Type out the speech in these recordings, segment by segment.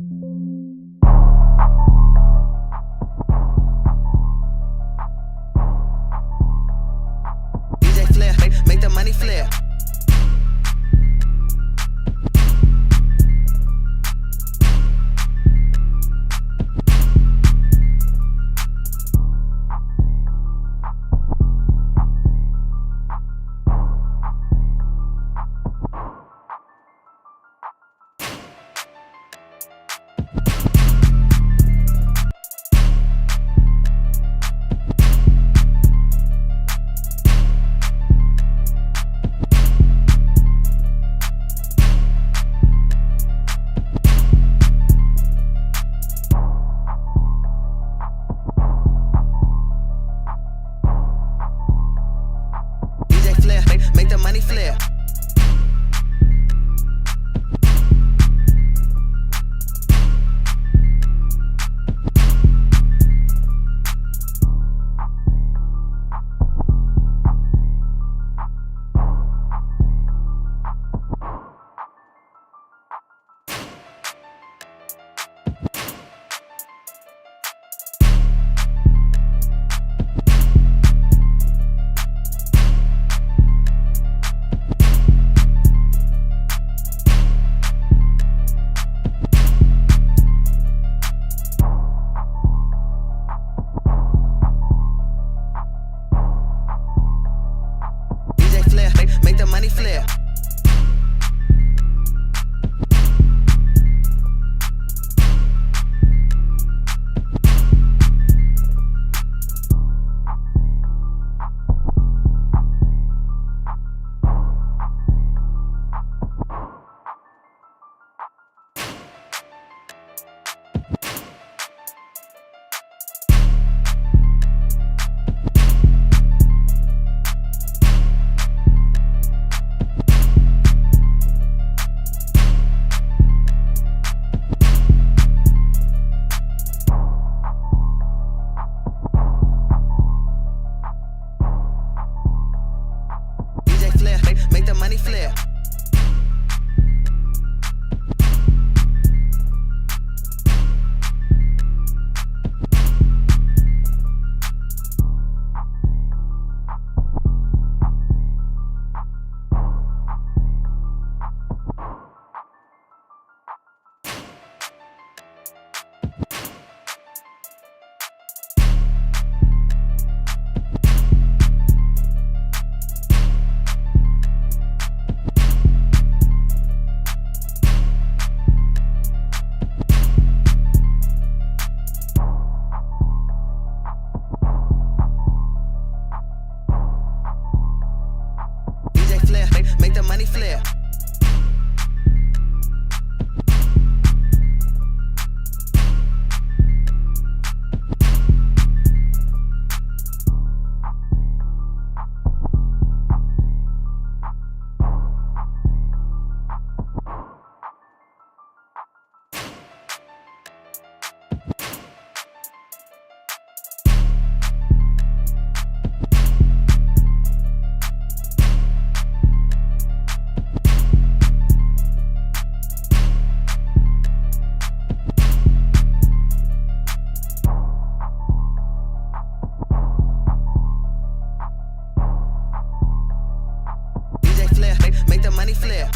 DJ Flair, make the money flare. Make the money flare. Make the money flare. Make the money flare. Make the money flare. Make the money flare.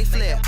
money flip.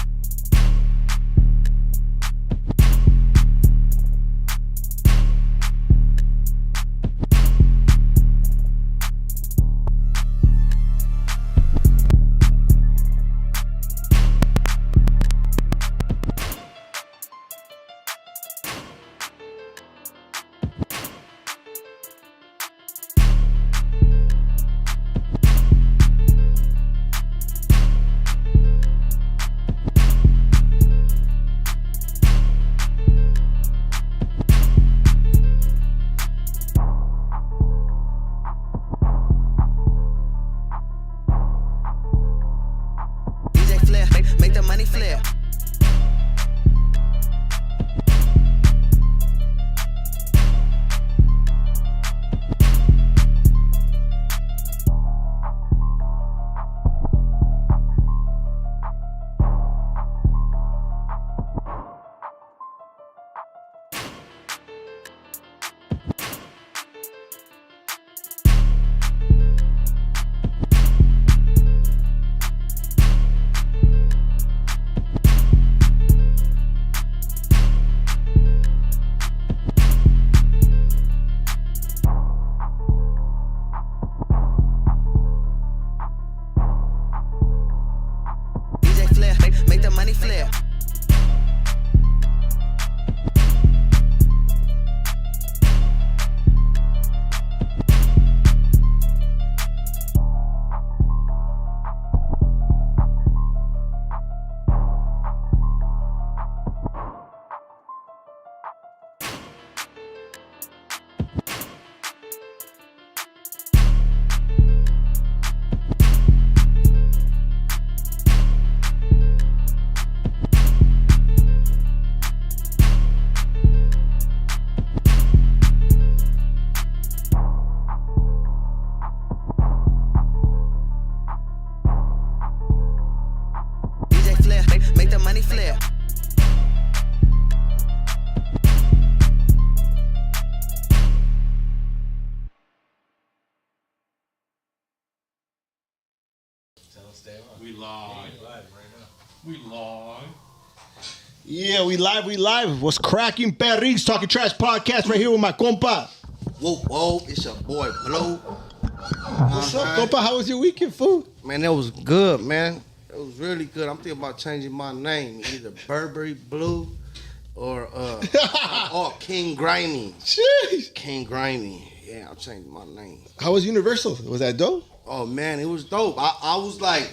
Make the money flip. Make the money flip. Make the money flip. We live. We live. Yeah, we live. What's cracking, Perrix? Talking Trash podcast right here with my compa. Whoa, it's your boy, Blue. What's up, compa? How was your weekend, fool? Man, that was good, man. It was really good. I'm thinking about changing my name, either Burberry Blue or King Grimy. Jeez. King Grimy. Yeah, I'm changing my name. How was Universal? Was that dope? Oh, man, it was dope. I was like,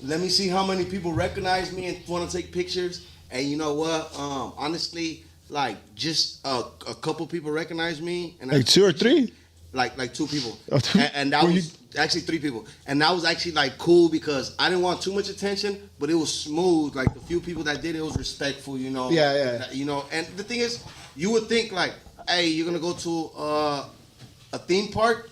let me see how many people recognize me and want to take pictures. And you know what? Honestly, like, just a couple people recognize me. And Like two or three? Like two people. Oh, two? And that was actually three people. And that was actually like cool because I didn't want too much attention, but it was smooth. Like the few people that did it was respectful, you know. Yeah. You know, and the thing is, you would think like, hey, you're gonna go to a theme park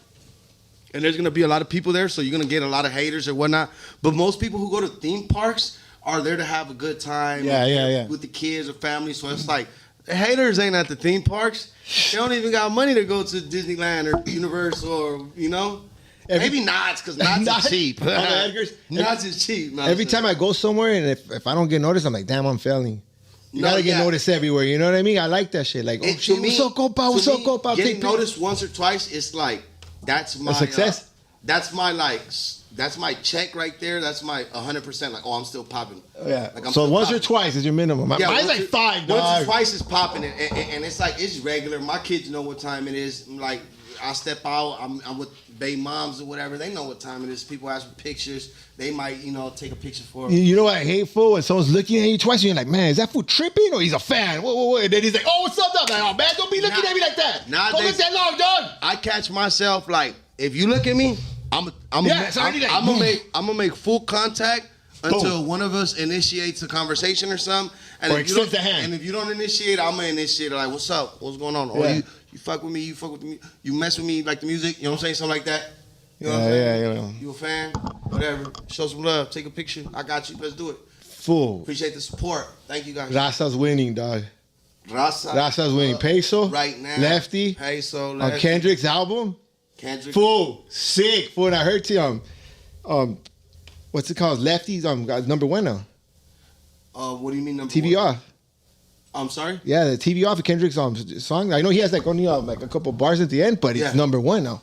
and there's gonna be a lot of people there, so you're gonna get a lot of haters or whatnot. But most people who go to theme parks are there to have a good time. Yeah. With the kids or family. So it's like, the haters ain't at the theme parks. They don't even got money to go to Disneyland or Universal or, you know. Maybe Knott's, because Knott's is cheap. Knott's is cheap. Every time I go somewhere and if I don't get noticed, I'm like, damn, I'm failing. You gotta get noticed everywhere. You know what I mean? I like that shit. Like, oh shit, what's up, compa? What's up, compa? Getting noticed once or twice, it's like, that's my... A success? That's my check right there. That's my 100%. Like, oh, I'm still popping. Yeah. Like, I'm so still once popping. or twice is your minimum. Mine's like 5, dog. Once or twice is popping, and it's like, it's regular. My kids know what time it is. Like, I step out, I'm with baby moms or whatever. They know what time it is. People ask for pictures. They might, take a picture for them. You know what I hate, fool? When someone's looking at you twice, and you're like, man, is that fool tripping or he's a fan? Whoa. And then he's like, oh, what's up, dog? Like, oh, man, don't be looking at me like that. Don't look that long, dog. I catch myself, like, if you look at me, I'm gonna make full contact until one of us initiates a conversation or something. And or if you don't, extends the hand. And if you don't initiate, I'm gonna initiate it. Like, what's up? What's going on? Or you fuck with me? You fuck with me? You mess with me like the music? You know what I'm saying? Something like that. You know what I'm saying? Yeah. You a fan? Whatever. Show some love. Take a picture. I got you. Let's do it. Fool. Appreciate the support. Thank you guys. Raza's winning, dog. Raza's winning. Peso. Right now. Lefty. Peso. On Kendrick's album. Kendrick. Fool. Sick. Fool. And I heard what's it called? Lefty's number one now. What do you mean number TV one? off. I'm sorry? Yeah, the TV off of Kendrick's song. I know he has like only like a couple bars at the end, but it's number one now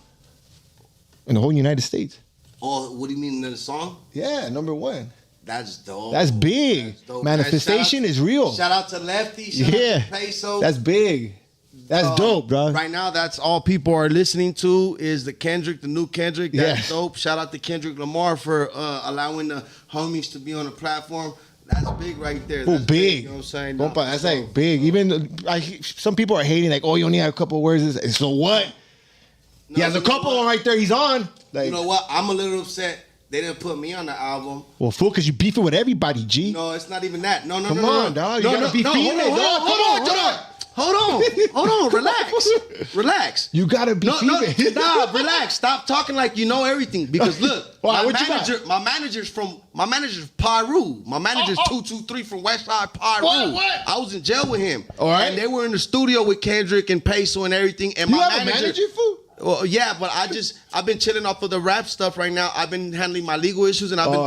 in the whole United States. Oh, what do you mean in the song? Yeah, number one. That's dope. That's big. That's dope. Manifestation is real. Shout out to Lefty. Shout out to Peso. That's big. That's dope, bro. Right now, that's all people are listening to is the Kendrick, the new Kendrick. That's Yes. dope. Shout out to Kendrick Lamar for allowing the homies to be on the platform. That's big right there. Oh, That's big. You know what I'm saying? Compa, that's like big. Even some people are hating, like, oh, you only have a couple of words. And so what? No, he has a couple right there. He's on. Like, you know what? I'm a little upset. They didn't put me on the album. well, fool, because you beefing with everybody, G. No, it's not even that. No, Come on, dog. You gotta be feeling it, dog. Hold on. Relax. You gotta be feeling. Nah, relax. Stop talking like you know everything. Because look, Why, my manager's Pyru. My manager's 223 from Westside Pyru. What? I was in jail with him. All right. And they were in the studio with Kendrick and Peso and everything. And You my have a manager, fool? Well, yeah, but I've been chilling off of the rap stuff right now. I've been handling my legal issues, and I've been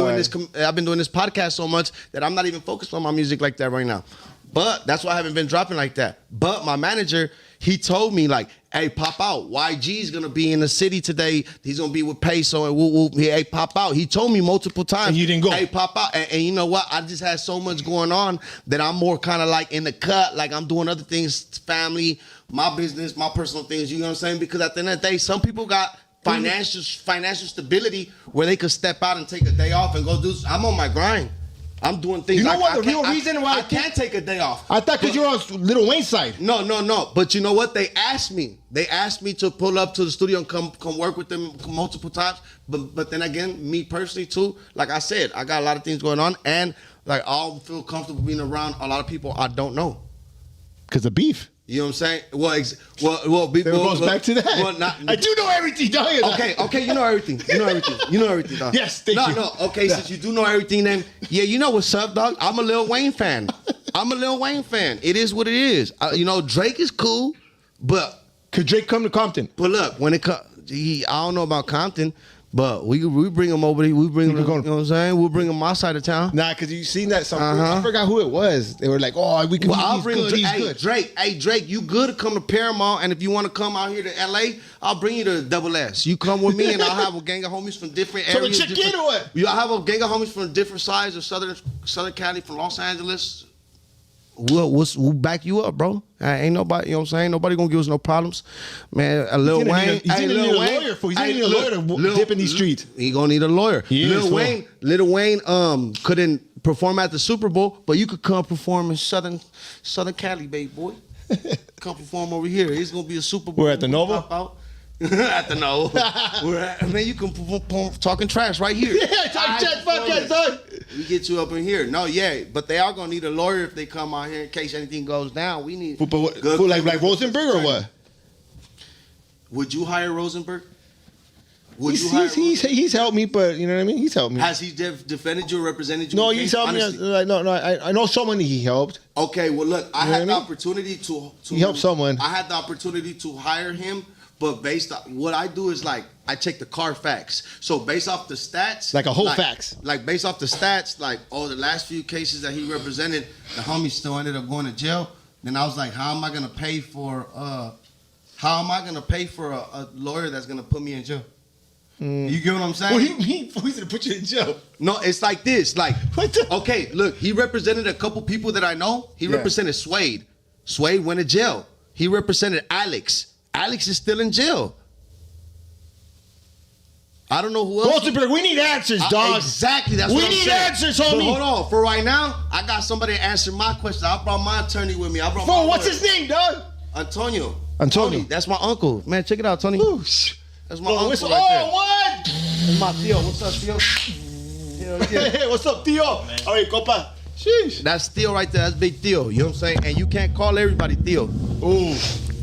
doing this podcast so much that I'm not even focused on my music like that right now. But that's why I haven't been dropping like that. But my manager, he told me like, hey, pop out. YG's gonna be in the city today. He's gonna be with Peso and whoop. Hey, pop out. He told me multiple times. And you didn't go. Hey, pop out. And you know what? I just had so much going on that I'm more kind of like in the cut. Like I'm doing other things, family, my business, my personal things. You know what I'm saying? Because at the end of the day, some people got financial stability where they could step out and take a day off and go do. I'm on my grind. I'm doing things. You know what? The real reason why I can't take a day off. I thought because you're on Lil Wayne's side. No. But you know what? They asked me. They asked me to pull up to the studio and come work with them multiple times. But then again, me personally too. Like I said, I got a lot of things going on, and like I'll feel comfortable being around a lot of people I don't know. Because of beef. You know what I'm saying? Well, It goes back to that. Well, I do know everything, don't you? Okay, you know everything. You know everything, dog. Yes, thank you. No, okay, since you do know everything, then, yeah, you know what's up, dog. I'm a Lil Wayne fan. It is what it is. You know, Drake is cool, but... Could Drake come to Compton? But look, when it comes... I don't know about Compton, but we bring him over here. We bring him, you know what I'm saying? We'll bring him my side of town. Nah, because you seen that something. I forgot who it was. They were like, oh, we can I'll he's bring good, he's good. Drake. Hey, Drake, you good to come to Paramount, and if you want to come out here to LA, I'll bring you to Double S. You come with me, and I'll have a gang of homies from different areas. So check in or what? I'll have a gang of homies from different sides of Southern Cali, from Los Angeles. We'll back you up, bro. Ain't nobody, you know what I'm saying? Nobody gonna give us no problems. Man, Lil Wayne. He's gonna need a lawyer for. He's gonna need a lawyer to dip in these streets. He gonna need a lawyer. Lil Wayne couldn't perform at the Super Bowl, but you could come perform in Southern Cali, baby boy. Come perform over here. It's gonna be a Super Bowl. We're at the Nova? At the Nova. Man, you can perform talking trash right here. Yeah, talking trash podcast, son. We get you up in here. No, yeah, but they are gonna need a lawyer if they come out here in case anything goes down. We need like Rosenberg or what? Would you hire Rosenberg? He's helped me, but you know what I mean. He's helped me. Has he defended you or represented you? No, he's helped me. I know someone he helped. Okay, well look, I had the opportunity to he helped someone. I had the opportunity to hire him. But based on what I do is like I check the Carfax. So based off the stats, like a whole fax. Like based off the stats, like the last few cases that he represented, the homie still ended up going to jail. Then I was like, how am I gonna pay for a lawyer that's gonna put me in jail? You get what I'm saying? Well, he's gonna put you in jail. No, it's like this. Like, what the? Okay, look, he represented a couple people that I know. He represented Suede. Suede went to jail. He represented Alex. Alex is still in jail. I don't know who else. Rosenberg, we need answers, dog. Exactly. That's what I'm saying. We need answers, homie. But hold on. For right now, I got somebody to answer my question. I brought my attorney with me. What's his name, dog? Antonio. Tony, that's my uncle. Man, check it out, Tony. That's my uncle right there. What? That's my Theo. What's up, Theo? Hey, what's up, Theo? All right, compa. Sheesh. That's Theo right there. That's Big Theo. You know what I'm saying? And you can't call everybody Theo. Ooh.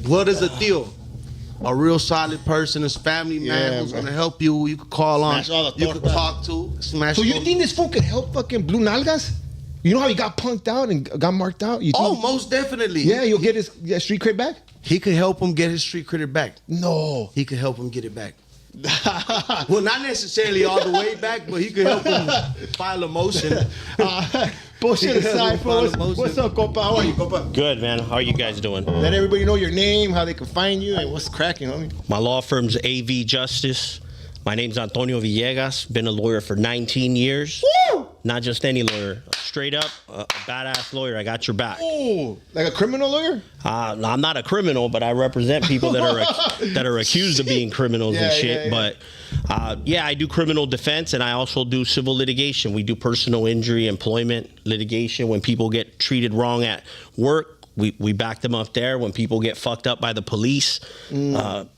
What is a Theo? A real solid person, his family man who's gonna help you. You could call on. You could talk to. Smash. So you think this fool could help fucking Blue Nalgas? You know how he got punked out and got marked out? Most definitely. Yeah, you'll get his street cred back? He could help him get his street credit back. No. He could help him get it back. Well, not necessarily all the way back, but he could help him file a motion. Bullshit aside, Find what's emotion. up, compa? How are you, compa? Good, man. How are you guys doing? Let everybody know your name, how they can find you, and what's cracking, homie. My law firm's AV Justice. My name's Antonio Villegas. Been a lawyer for 19 years. Woo! Not just any lawyer. Straight up, a badass lawyer. I got your back. Oh, like a criminal lawyer? I'm not a criminal, but I represent people that are accused of being criminals and shit. But I do criminal defense, and I also do civil litigation. We do personal injury, employment litigation. When people get treated wrong at work, we back them up there. When people get fucked up by the police,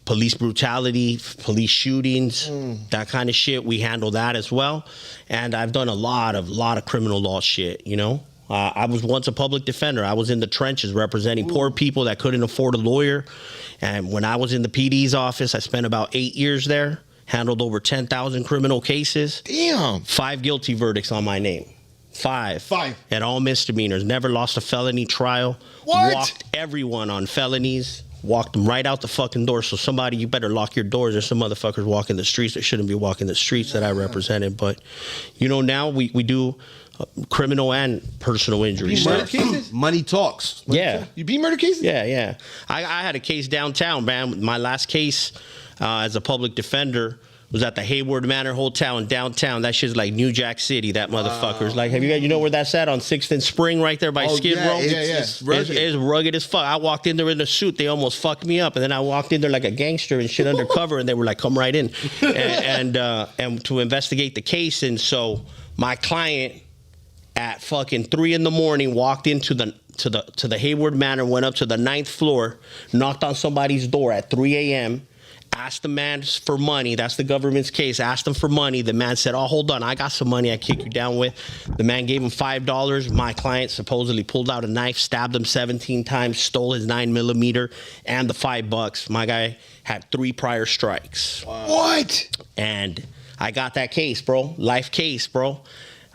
police brutality, police shootings, that kind of shit, we handle that as well. And I've done a lot of criminal law shit, you know. I was once a public defender. I was in the trenches representing poor people that couldn't afford a lawyer. And when I was in the PD's office, I spent about 8 years there, handled over 10,000 criminal cases. Damn. 5 guilty verdicts on my name. Five. And all misdemeanors. Never lost a felony trial. What? Walked everyone on felonies. Walked them right out the fucking door. So somebody, you better lock your doors. There's some motherfuckers walking the streets that shouldn't be walking the streets that I represented. But, you know, now we do criminal and personal injury Murder stuff. cases? Money talks. Yeah. You beat murder cases? Yeah. I had a case downtown, man. My last case as a public defender was at the Hayward Manor Hotel in downtown. That shit's like New Jack City, that motherfucker's. Like, have you guys, you know where that's at? On 6th and Spring right there by Skid Row? It's rugged. It's rugged as fuck. I walked in there in a suit. They almost fucked me up. And then I walked in there like a gangster and shit undercover. And they were like, come right in. And to investigate the case. And so my client at fucking 3 a.m. walked into the Hayward Manor, went up to the 9th floor, knocked on somebody's door at 3 a.m., asked the man for money. That's the government's case. Asked him for money. The man said, oh, hold on. I got some money I kick you down with. The man gave him $5. My client supposedly pulled out a knife, stabbed him 17 times, stole his 9mm and the $5. My guy had 3 prior strikes. Wow. What? And I got that case, bro. Life case, bro.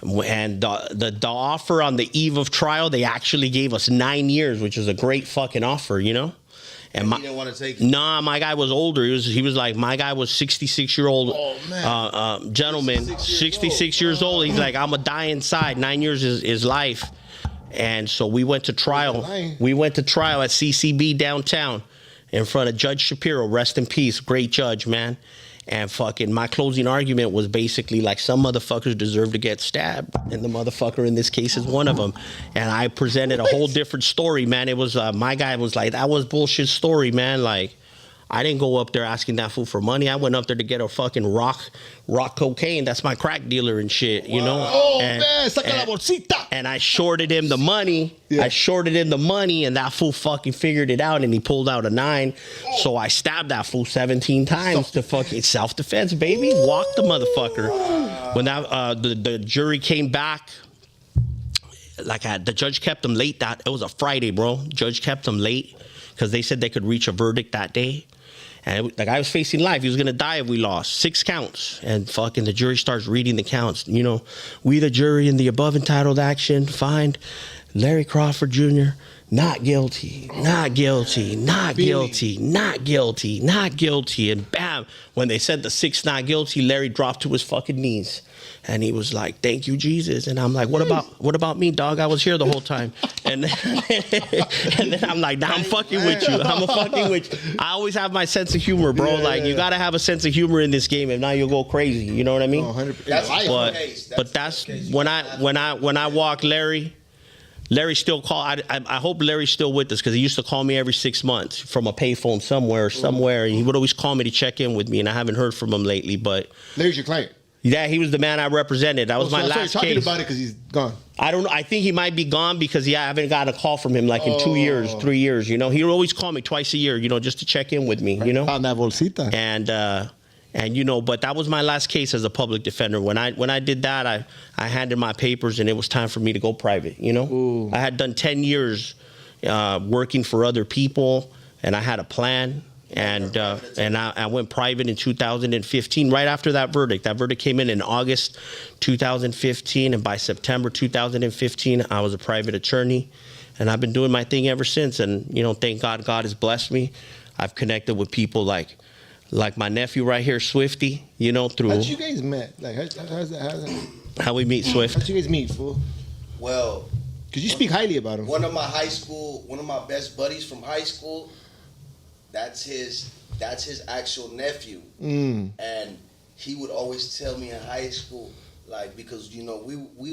And the offer on the eve of trial, they actually gave us 9 years, which is a great fucking offer, you know? And he didn't want to take it. Nah, my guy was older. He was like, my guy was 66-year-old gentleman, 66 years old. He's like, I'm going to die inside. 9 years is life. And so we went to trial. We went to trial at CCB downtown in front of Judge Shapiro. Rest in peace. Great judge, man. And fucking my closing argument was basically like, some motherfuckers deserve to get stabbed. And the motherfucker in this case is one of them. And I presented a whole different story, man. It was, my guy was like, that was bullshit story, man. Like, I didn't go up there asking that fool for money. I went up there to get a fucking rock cocaine. That's my crack dealer and shit, you know? Oh, man, saca la bolsita. And I shorted him the money. Yeah. I shorted him the money, and that fool fucking figured it out, and he pulled out a 9. So I stabbed that fool 17 times to fucking self-defense, baby. Walked the motherfucker. When that the jury came back, the judge kept them late. It was a Friday, bro. Judge kept them late because they said they could reach a verdict that day. And the guy was facing life. He was going to die if we lost. 6 counts. And fucking the jury starts reading the counts. You know, we the jury in the above entitled action find Larry Crawford Jr. not guilty, not guilty, not guilty, not guilty, not guilty. And bam, when they said the 6 not guilty, Larry dropped to his fucking knees. And he was like, thank you, Jesus. And I'm like, what about me, dog? I was here the whole time. And then I'm like, nah, I'm fucking with you. I'm fucking with you. I always have my sense of humor, bro. You got to have a sense of humor in this game. If not, you'll go crazy. You know what I mean? 100%. But that's when I walk Larry still called. I hope Larry's still with us because he used to call me every 6 months from a payphone somewhere. And he would always call me to check in with me, and I haven't heard from him lately. But Larry's your client. Yeah, he was the man I represented. That was my last talking case. about it because he's gone. I don't know. I think he might be gone because I haven't gotten a call from him like in 2 years, 3 years. You know, he would always call me twice a year. You know, just to check in with me. You know, on that bolsita. And you know, but that was my last case as a public defender. When I did that, I handed my papers and it was time for me to go private. You know, Ooh. I had done 10 years working for other people, and I had a plan. And I went private in 2015, right after that verdict. That verdict came in August 2015, and by September 2015, I was a private attorney, and I've been doing my thing ever since. And you know, thank God, God has blessed me. I've connected with people like my nephew right here, Swifty. You know, through How'd you guys met? Like, how's that? how we meet, Swift. How'd you guys meet, fool? Well, Because you speak highly about him. one of my best buddies from high school, that's his actual nephew. And he would always tell me in high school, like, because we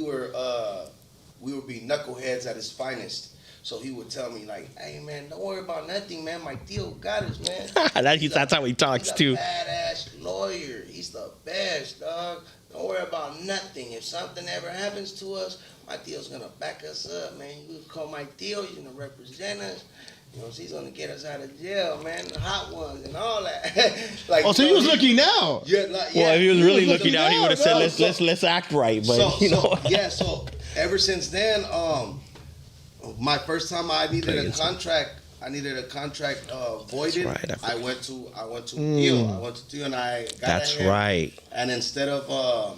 were being knuckleheads at his finest. So he would tell me, like, hey, man, don't worry about nothing, man. My Tio got us, man. That's how he talks, too. He's a badass lawyer. He's the best, dog. Don't worry about nothing. If something ever happens to us, my Tio's going to back us up, man. You call my Tio. He's going to represent us. He's going to get us out of jail, man. The hot ones and all that. Like, so he was looking now. Yeah, Well, if he was really looking looking out, he would have down, said, let's act right. But, So ever since then, my first time I needed a contract voided. Right, I went to Tio. I went to Tio and I got That's that right. And instead of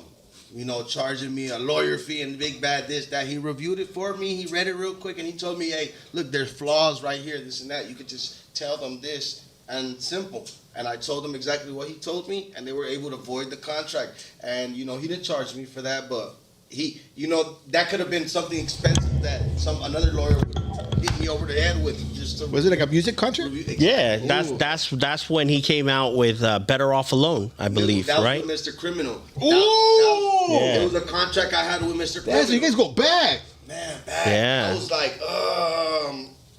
charging me a lawyer fee and big bad this, that, he reviewed it for me. He read it real quick and he told me, hey, look, there's flaws right here, this and that. You could just tell them this and simple. And I told them exactly what he told me, and they were able to void the contract. And he didn't charge me for that, but he, that could have been something expensive that another lawyer would hit me over the head with. Just to Was it like a music contract? Yeah, that's when he came out with Better Off Alone, I believe, that right? was with Mr. Criminal. Ooh! It was a contract I had with Mr. Criminal. So you guys go back. Man, back. Yeah. I was like,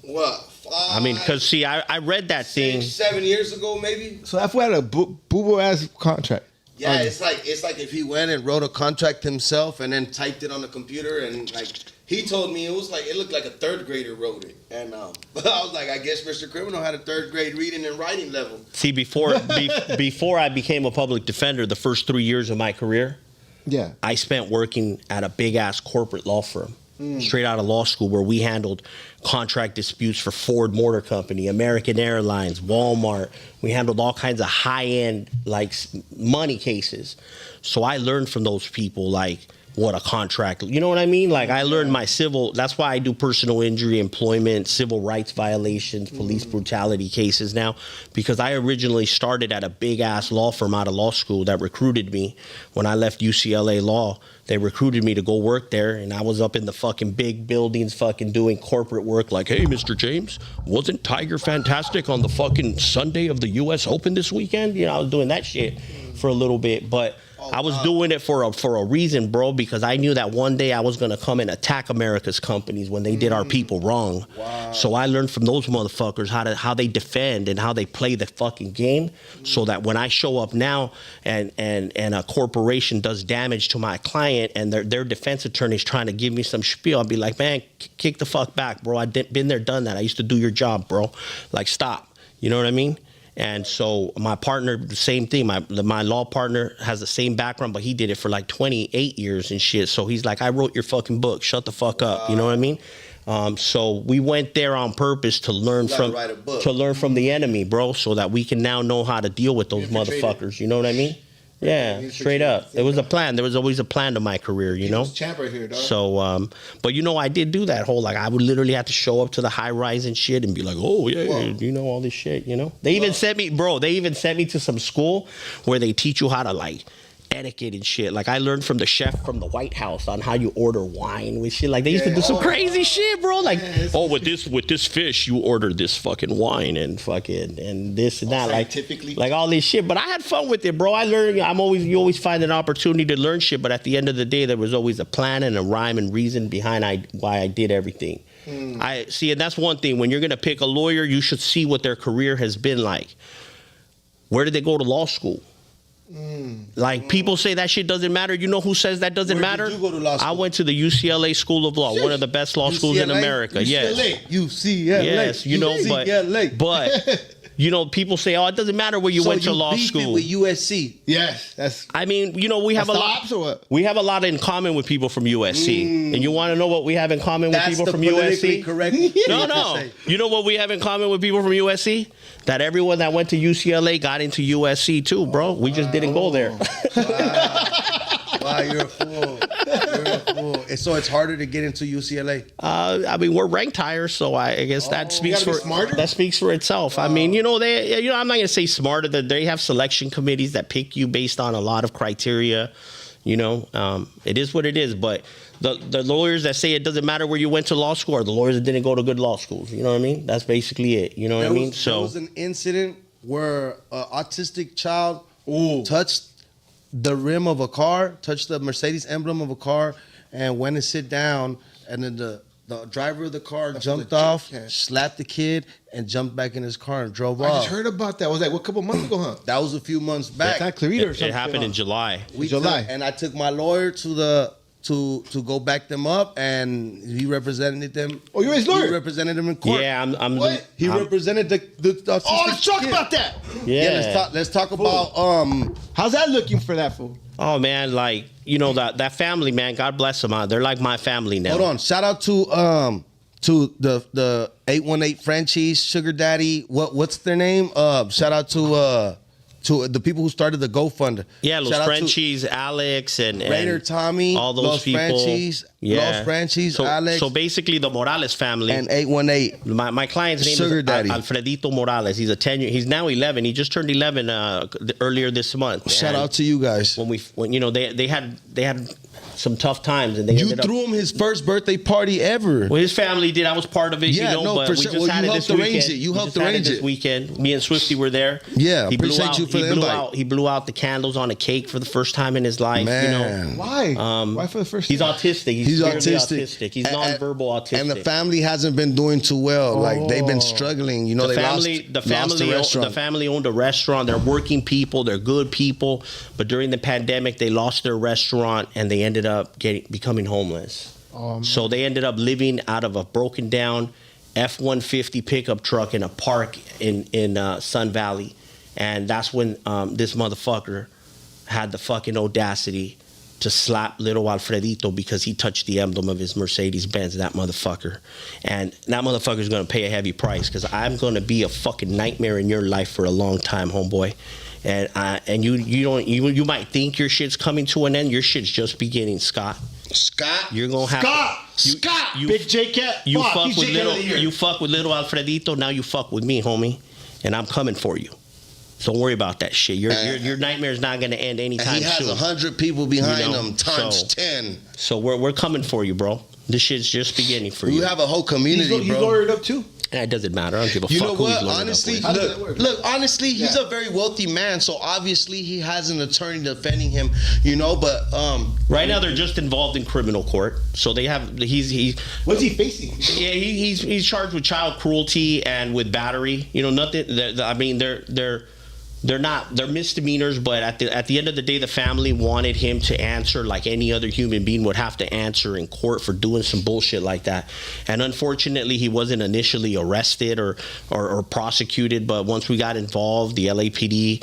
what? 5, I mean, because, see, I read that thing. 7 years ago, maybe. So that fool had a boo ass contract. Yeah, it's like if he went and wrote a contract himself and then typed it on the computer, and like he told me it looked like a third grader wrote it, and I was like, I guess Mr. Criminal had a third grade reading and writing level. See, before I became a public defender, the first 3 years of my career, Yeah. I spent working at a big ass corporate law firm. Straight out of law school, where we handled contract disputes for Ford Motor Company, American Airlines, Walmart. We handled all kinds of high-end, like, money cases. So I learned from those people, like, what a contract, you know what I mean? Like, I learned my civil, that's why I do personal injury, employment, civil rights violations, police brutality cases now, because I originally started at a big-ass law firm out of law school that recruited me. When I left UCLA Law, they recruited me to go work there, and I was up in the fucking big buildings fucking doing corporate work like, hey, Mr. James, wasn't Tiger fantastic on the fucking Sunday of the U.S. Open this weekend? I was doing that shit for a little bit, but I was doing it for a reason, bro, because I knew that one day I was going to come and attack America's companies when they did our people wrong. Wow. So I learned from those motherfuckers how they defend and how they play the fucking game, so that when I show up now and a corporation does damage to my client and their defense attorney's trying to give me some spiel, I'll be like, man, kick the fuck back, bro. I've been there, done that. I used to do your job, bro. Like, stop. You know what I mean? And so my partner, the same thing. My law partner has the same background, but he did it for like 28 years and shit. So he's like, I wrote your fucking book. Shut the fuck up. You know what I mean? So we went there on purpose to learn from the enemy, bro, so that we can now know how to deal with those motherfuckers. You know what I mean? Yeah, straight up. There was a plan. There was always a plan to my career, you know? Champ right here, dog. So, but I did do that whole, like, I would literally have to show up to the high rise and shit and be like, oh, yeah, all this shit, They even sent me to some school where they teach you how to, like, etiquette and shit. Like, I learned from the chef from the White House on how you order wine with shit. Like, they used to do some crazy shit, bro. Like, with this fish, you order this fucking wine and fucking and this and that. Like all this shit. But I had fun with it, bro. I learned. You always find an opportunity to learn shit. But at the end of the day, there was always a plan and a rhyme and reason behind why I did everything. I see, and that's one thing. When you're gonna pick a lawyer, you should see what their career has been like. Where did they go to law school? Like, people say that shit doesn't matter. You know who says that doesn't matter? Did you go to law school? I went to the UCLA School of Law, one of the best law schools in America. UCLA. Yes, but people say, oh, it doesn't matter where you went to law school. With USC. Yes, that's. I mean, we have a lot. We have a lot in common with people from USC, and you want to know what we have in common with people from USC? Correct. No. You know what we have in common with people from USC? That everyone that went to UCLA got into USC too, bro. We just didn't go there. Wow, you're a fool. So it's harder to get into UCLA. I mean, we're ranked higher, so I guess that speaks for itself. I mean, I'm not gonna say smarter. That they have selection committees that pick you based on a lot of criteria. You know, it is what it is. But the lawyers that say it doesn't matter where you went to law school are the lawyers that didn't go to good law schools. You know what I mean? That's basically it. You know what I mean? There was an incident where an autistic child touched the rim of a car, touched the Mercedes emblem of a car, and went to sit down, and then the driver of the car jumped off, slapped the kid, and jumped back in his car and drove off. I just heard about that. Was that a couple months ago, huh? That was a few months back. Santa Clarita or something. It happened in July. And I took my lawyer to go back them up, and he represented them. Oh, you're his lawyer? He represented them in court. Yeah, He represented the Oh, let's talk about that. Yeah. Let's talk about How's that looking for that fool? Oh man, like you know that family, man. God bless them. They're like my family now. Hold on. Shout out to the 818 Frenchies, Sugar Daddy. What's their name? Shout out to the people who started the GoFund. Yeah, Los Frenchies, Alex, and Raider Tommy, all those Los people. Frenchies, Los Frenchies, Alex. So basically, the Morales family and 818. My client's name Sugar is Daddy. Alfredito Morales. He's a 10-year. He's now 11. He just turned 11 earlier this month. Shout out to you guys. When you know they had some tough times, and they you threw him his first birthday party ever. Well, his family did. I was part of it, Yeah, you know. no, but for we sure. just Well, had you it helped this arrange weekend. it. You helped just had arrange it this it. weekend. Me and Swifty were there. Yeah, he appreciate you for the invite. He blew out the candles on a cake for the first time in his life. Man. You know, Why? Why for the first he's time? autistic. He's autistic. He's nonverbal autistic. And the family hasn't been doing too well. Like they've been struggling. You know, the they family, lost the restaurant. The family owned a restaurant. They're working people. They're good people. But during the pandemic, they lost their restaurant and they ended up becoming homeless. So they ended up living out of a broken down F-150 pickup truck in a park in Sun Valley. And that's when this motherfucker had the fucking audacity to slap little Alfredito because he touched the emblem of his Mercedes-Benz, that motherfucker. And that motherfucker's going to pay a heavy price because I'm going to be a fucking nightmare in your life for a long time, homeboy. And you might think your shit's coming to an end. Your shit's just beginning, Scott. You're gonna have Scott, you, Big J Cat. You fuck with little Alfredito. Now you fuck with me, homie, and I'm coming for you. Don't worry about that shit. Your nightmare's not gonna end anytime soon. He has 100 people behind him times 10. So we're coming for you, bro. This shit's just beginning for you. You have a whole community, He's bro. lawyered up too. It doesn't matter. I don't give a You fuck know who what? he's loaded Honestly, up with. honestly, he's a very wealthy man, so obviously he has an attorney defending him, you know, but right now they're just involved in criminal court. So they have what's he facing? Yeah, he's charged with child cruelty and with battery. You know, nothing. I mean, they're misdemeanors, but at the end of the day, the family wanted him to answer like any other human being would have to answer in court for doing some bullshit like that. And unfortunately, he wasn't initially arrested or prosecuted, but once we got involved, the LAPD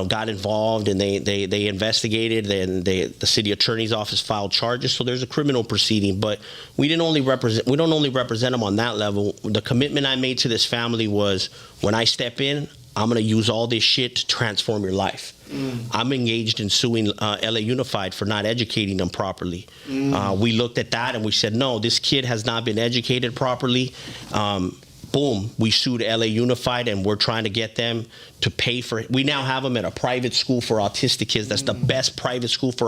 got involved and they investigated, and the city attorney's office filed charges. So there's a criminal proceeding, but we don't only represent him on that level. The commitment I made to this family was when I step in, I'm going to use all this shit to transform your life. I'm engaged in suing LA Unified for not educating them properly. We looked at that and we said, no, this kid has not been educated properly. Boom, we sued LA Unified and we're trying to get them to pay for it. We now have him at a private school for autistic kids. That's the best private school for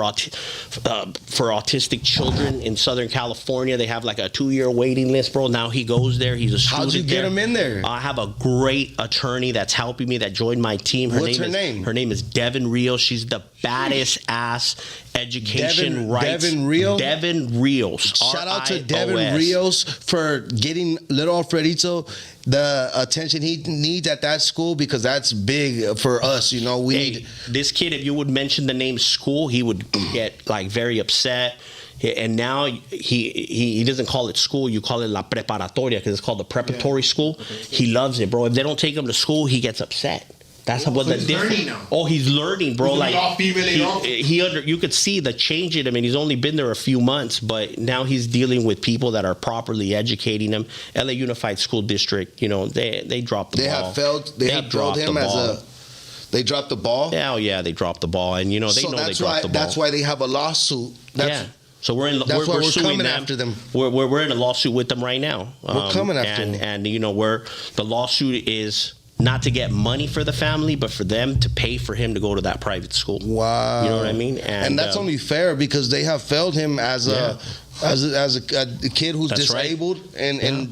autistic children in Southern California. They have like a 2-year waiting list, bro. Now he goes there. He's a student. How'd you get him in there? I have a great attorney that's helping me that joined my team. What's her name? Her name is Devon Re. She's the baddest ass education rights. Devon Re? Devon Re. Shout out to Devon Rios for getting little Alfredito the attention he needs at that school, because that's big for us. You know, we need this kid. If you would mention the name school, he would get like very upset. And now he doesn't call it school. You call it la preparatoria because it's called the preparatory school. Okay. He loves it, bro. If they don't take him to school, he gets upset. That's what the difference. Oh, he's learning, bro. Like you could see the change in him, and he's only been there a few months, but now he's dealing with people that are properly educating him. LA Unified School District, you know, they dropped the ball. They have failed him as a. They dropped the ball. Oh yeah, they dropped the ball, and you know they dropped the ball. That's why they have a lawsuit. So we're coming after them. We're in a lawsuit with them right now. We're coming after them, and you know the lawsuit is not to get money for the family, but for them to pay for him to go to that private school. Wow. You know what I mean? And that's only fair because they have failed him as a kid who's disabled. Right.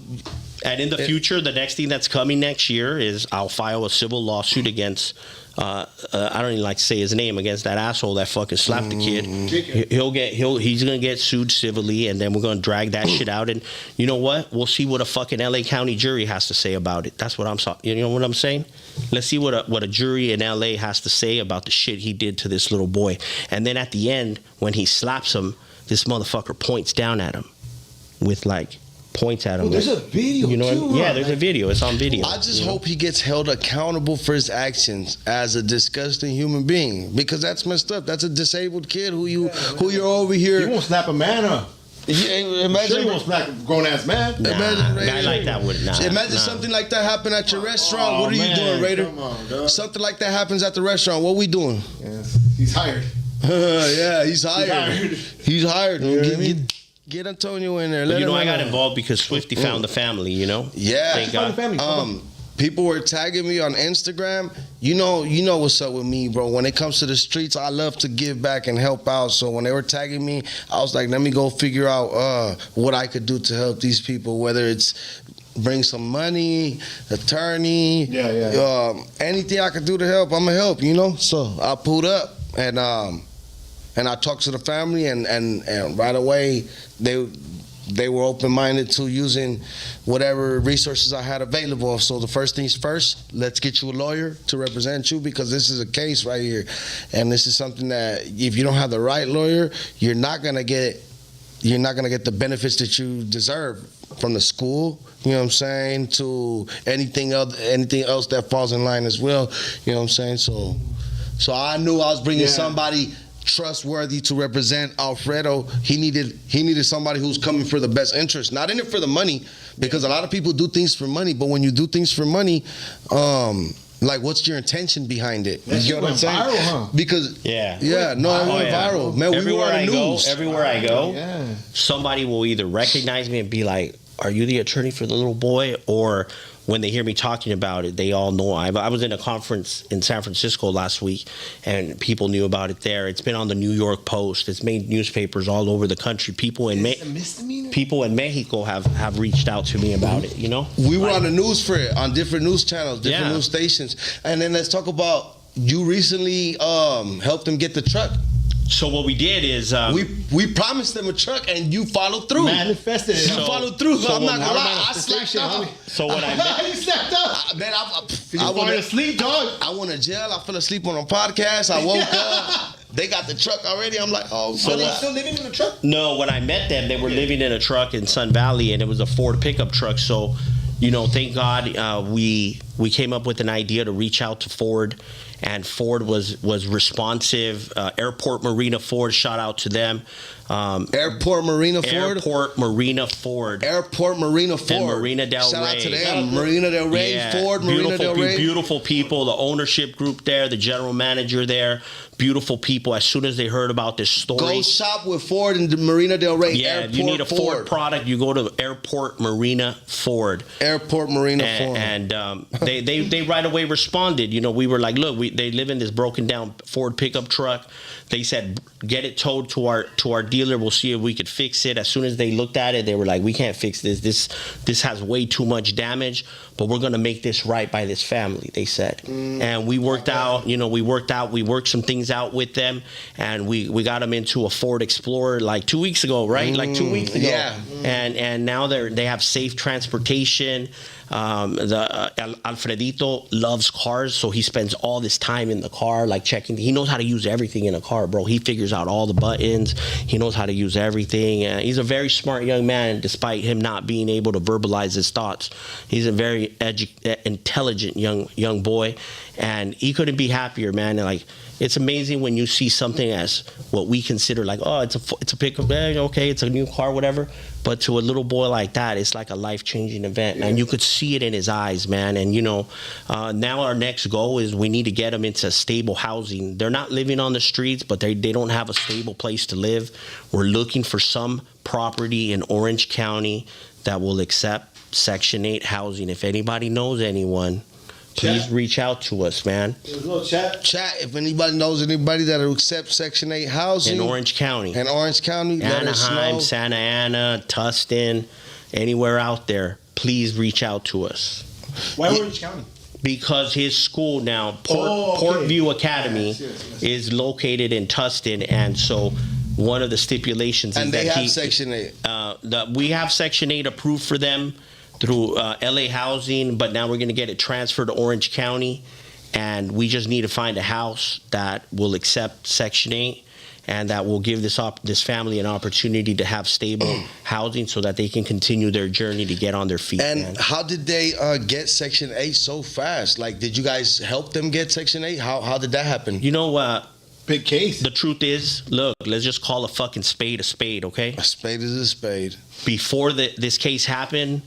And in the future, the next thing that's coming next year is I'll file a civil lawsuit against, I don't even like to say his name, against that asshole that fucking slapped the kid. He's gonna get sued civilly, and then we're gonna drag that shit out. And you know what? We'll see what a fucking LA County jury has to say about it. That's what you know what I'm saying? Let's see what a jury in LA has to say about the shit he did to this little boy. And then at the end, when he slaps him, this motherfucker points down at him with points at him. Oh, there's a video, you know too. Yeah, there's a video. It's on video. I just hope he gets held accountable for his actions as a disgusting human being, because that's messed up. That's a disabled kid who you're over here. He won't slap a man up. Imagine he won't slap a grown ass man. Imagine guy like that would not. Imagine something like that happen at your restaurant. What are you doing, Raider? Come on, dog. Something like that happens at the restaurant. What we doing? Yes. He's hired. Yeah, he's hired. He's hired. You know what I mean? Get Antonio in there. But I got involved because Swifty found the family, you know? Yeah. Thank God. People were tagging me on Instagram. You know what's up with me, bro. When it comes to the streets, I love to give back and help out. So when they were tagging me, I was like, let me go figure out what I could do to help these people, whether it's bring some money, attorney, anything I could do to help, I'm gonna help, you know? So I pulled up and I talked to the family and right away they were open-minded to using whatever resources I had available. So the first things first, let's get you a lawyer to represent you, because this is a case right here. And this is something that if you don't have the right lawyer, you're not gonna get the benefits that you deserve from the school, you know what I'm saying, to anything else that falls in line as well, you know what I'm saying? So I knew I was bringing somebody trustworthy to represent Alfredo. He needed somebody who's coming for the best interest, not in it for the money, because a lot of people do things for money, but when you do things for money, what's your intention behind it? You know what I'm saying? Viral, huh? Because it went viral. Man, we were on the news. Everywhere I go, somebody will either recognize me and be like, "Are you the attorney for the little boy?" Or when they hear me talking about it, they all know. I was in a conference in San Francisco last week, and people knew about it there. It's been on the New York Post. It's made newspapers all over the country. People in Mexico have reached out to me about it, you know? We were on the news for it, on different news channels, different news stations. And then let's talk about, you recently helped them get the truck. So what we did is we promised them a truck, and you followed through. Manifested it. You followed through. I'm not gonna lie. I slept up. So what I meant, you slept up. Man, I went to sleep, dog. I went to jail. I fell asleep on a podcast. I woke up. They got the truck already. I'm like, oh. So they still living in the truck? No, when I met them, they were living in a truck in Sun Valley, and it was a Ford pickup truck. So, you know, thank God we came up with an idea to reach out to Ford. And Ford was responsive. Airport Marina Ford, shout out to them. Airport Marina Ford. Airport Marina Ford. Airport Marina Ford. And Marina Del Rey. Shout out to them. Marina Del Rey, Ford, Marina Del Rey. Beautiful people. The ownership group there, the general manager there. Beautiful people. As soon as they heard about this story, go shop with Ford and Marina Del Rey. Yeah, Airport you need a Ford Ford product, you go to Airport Marina Ford. Airport Marina Ford. And they right away responded. You know, we were like, look, they live in this broken down Ford pickup truck. They said, get it towed to our dealer. We'll see if we could fix it. As soon as they looked at it, they were like, we can't fix this. This has way too much damage, but we're gonna make this right by this family, they said. And we worked out, we worked some things out with them, and we got them into a Ford Explorer like 2 weeks ago, right? Like 2 weeks ago. Yeah. And now they have safe transportation. Alfredito loves cars, so he spends all this time in the car, like checking. He knows how to use everything in a car, bro. He figures out all the buttons. He knows how to use everything. He's a very smart young man, despite him not being able to verbalize his thoughts. He's a very intelligent young boy, and he couldn't be happier, man. And like, it's amazing when you see something as what we consider like, oh, it's a pickup, okay, it's a new car, whatever. But to a little boy like that, it's like a life-changing event, and you could see it in his eyes, man. And now our next goal is we need to get them into stable housing. They're not living on the streets, but they don't have a stable place to live. We're looking for some property in Orange County that will accept Section 8 housing. If anybody knows anyone, please reach out to us, man. There's no chat. Chat, if anybody knows anybody that will accept Section 8 housing. In Orange County. Let us Anaheim, know. Santa Ana, Tustin, anywhere out there, please reach out to us. Why Orange County? Because his school now, okay. Portview Academy, Yes. is located in Tustin, and so one of the stipulations is And that they have Section 8. we have Section 8 approved for them through LA Housing, but now we're going to get it transferred to Orange County, and we just need to find a house that will accept Section 8 and that will give this family an opportunity to have stable housing so that they can continue their journey to get on their feet. And man. how did they get Section 8 so fast? Like, did you guys help them get Section 8? How did that happen? You know, Big case. the truth is, look, let's just call a fucking spade, okay? A spade is a spade. Before this case happened,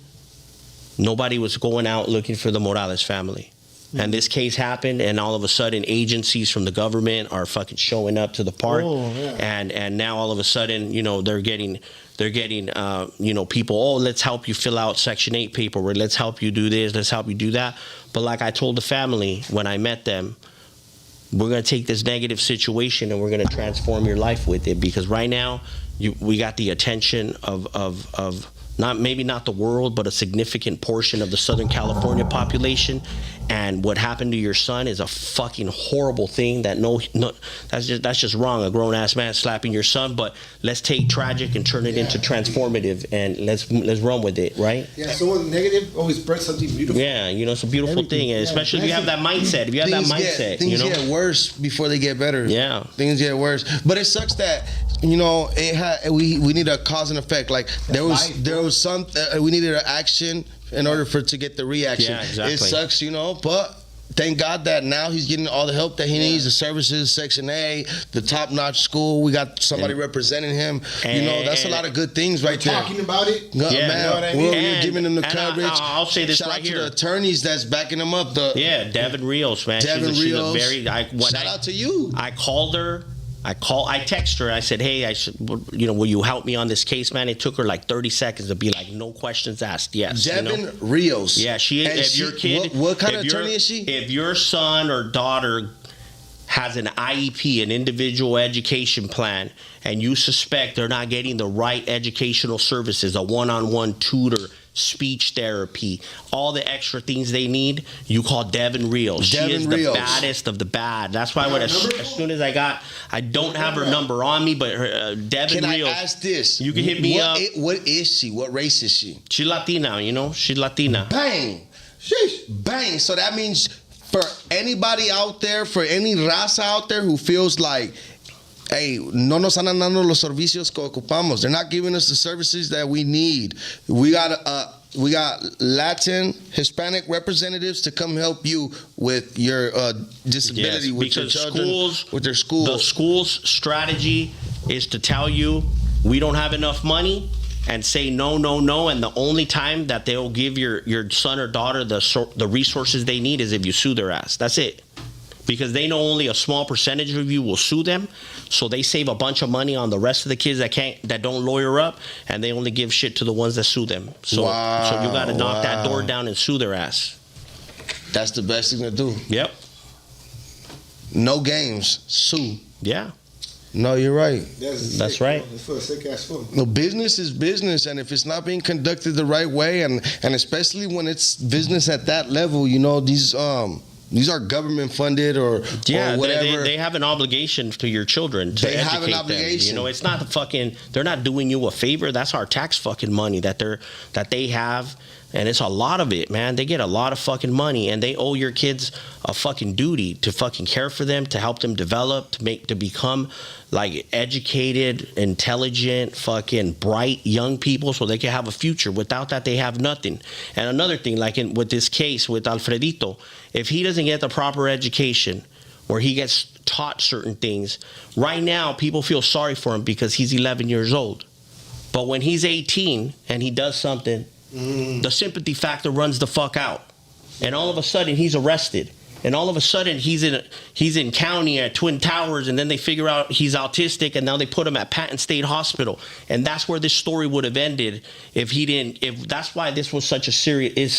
nobody was going out looking for the Morales family. And this case happened, and all of a sudden, agencies from the government are fucking showing up to the park, and now all of a sudden, you know, they're getting, you know, people. Oh, let's help you fill out Section 8 paperwork. Let's help you do this. Let's help you do that. But like I told the family when I met them, we're gonna take this negative situation and we're gonna transform your life with it, because right now, we got the attention of not the world, but a significant portion of the Southern California population. And what happened to your son is a fucking horrible thing. That's just wrong. A grown ass man slapping your son. But let's take tragic and turn it into transformative, and let's run with it, right? Yeah, so negative always brings something beautiful. Yeah, you know, it's a beautiful thing, and especially if you have that mindset. If you have that mindset, things you know, get worse before they get better. Yeah, things get worse. But it sucks that, you know, we need a cause and effect. Like there was some we needed an action in order to get the reaction. Yeah, exactly. It sucks, you know, but thank God that now he's getting all the help that he needs, the services, Section A, the top-notch school. We got somebody representing him. You know, that's a lot of good things right there. Talking about it. Man, you know what I mean? We're giving them the coverage. I'll say this Shout right out to here. the attorneys that's backing them up. Devon Re, man. She's a very. Shout out to you. I called her. I text her. I said, hey, will you help me on this case, man? It took her like 30 seconds to be like, no questions asked. Yes. Devon Rios. Yeah, your kid. What kind of attorney is she? If your son or daughter has an IEP, an individual education plan, and you suspect they're not getting the right educational services, a one-on-one tutor, speech therapy, all the extra things they need, you call Devon Rios. She is the baddest of the bad. That's why as soon as I don't have her number on me, but her, Devon Rios. Can I ask this? You can hit me up. What is she? What race is she? She's Latina, you know? She's Latina. Bang! Sheesh. Bang! So that means for anybody out there, for any raza out there who feels like, hey, no nos están dando los servicios que ocupamos. They're not giving us the services that we need. We got Latin, Hispanic representatives to come help you with your disability, with your children, with their school. The school's strategy is to tell you we don't have enough money and say no, and the only time that they'll give your son or daughter the resources they need is if you sue their ass. That's it. Because they know only a small percentage of you will sue them, so they save a bunch of money on the rest of the kids that don't lawyer up, and they only give shit to the ones that sue them. So, so you got to knock that door down and sue their ass. That's the best thing to do. Yep. No games. Sue. Yeah. No, you're right. That's right. It's for a sick ass fool. No, business is business, and if it's not being conducted the right way, and especially when it's business at that level, you know, these are government funded or whatever. They have an obligation to your children to educate have an obligation. them. You know, it's not they're not doing you a favor. That's our tax fucking money that they have. And it's a lot of it, man. They get a lot of fucking money, and they owe your kids a fucking duty to fucking care for them, to help them develop, to become like educated, intelligent, fucking bright young people so they can have a future. Without that, they have nothing. And another thing, like with this case with Alfredito, if he doesn't get the proper education where he gets taught certain things, right now people feel sorry for him because he's 11 years old. But when he's 18 and he does something, the sympathy factor runs the fuck out. And all of a sudden, he's arrested. and all of a sudden he's in county at Twin Towers, and then they figure out he's autistic, and now they put him at Patton State Hospital, and that's where this story would have ended if he didn't. If that's why this was such a serious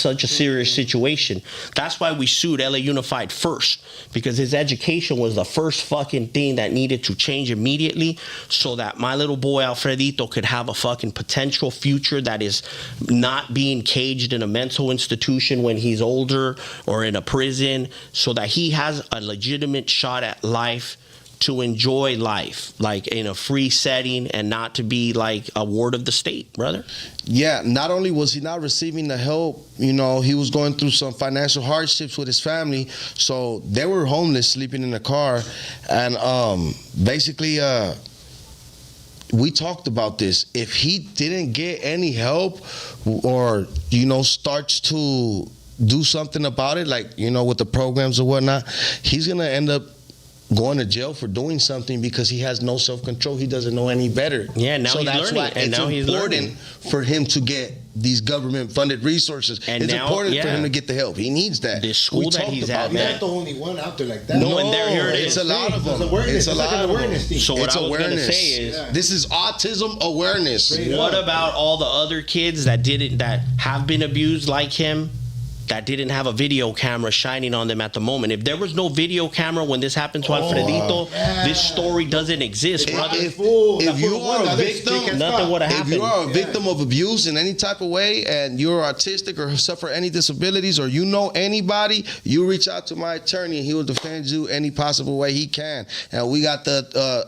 situation. That's why we sued LA Unified first, because his education was the first fucking thing that needed to change immediately, so that my little boy Alfredito could have a fucking potential future that is not being caged in a mental institution when he's older or in a prison, so that he has a legitimate shot at life, to enjoy life like in a free setting and not to be like a ward of the state, brother. Yeah, not only was he not receiving the help, you know, he was going through some financial hardships with his family, so they were homeless, sleeping in the car, and basically we talked about this. If he didn't get any help, or, you know, starts to do something about it, like, you know, with the programs or whatnot, he's gonna end up going to jail for doing something because he has no self-control. He doesn't know any better. Yeah, now so he's that's learning, why and it's now he's important learning. for him to get these government-funded resources. And it's now, important for yeah. him to get the help. He needs that. This school We that talked he's about at, You're man. not the only one out there like that. No, and here it it's is. a lot of them. It's It's a like lot an of awareness them. thing. So what It's I was going to awareness. say is, Yeah. This is autism awareness. Straight what up. about all the other kids that have been abused like him, that didn't have a video camera shining on them at the moment? If there was no video camera when this happened to Alfredito, this story doesn't exist, brother. If That you fool are won, a that bitch victim, Nothing would have if happened. you are a victim of abuse in any type of way, and you're autistic or suffer any disabilities, or you know anybody, you reach out to my attorney, and he will defend you any possible way he can. And we got the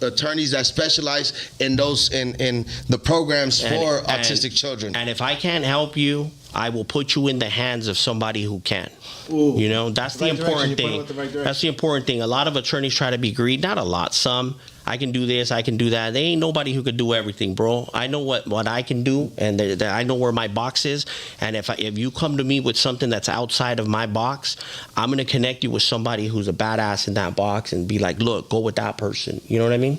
attorneys that specialize in those in the programs for autistic children. And if I can't help you, I will put you in the hands of somebody who can. Ooh. You know, that's the Right direction, important you put 'em thing. with the right direction. That's the important thing. A lot of attorneys try to be greedy. Not a lot, some. I can do this, I can do that. There ain't nobody who could do everything, bro. I know what I can do, and I know where my box is. And if you come to me with something that's outside of my box, I'm gonna connect you with somebody who's a badass in that box and be like, look, go with that person. You know what I mean?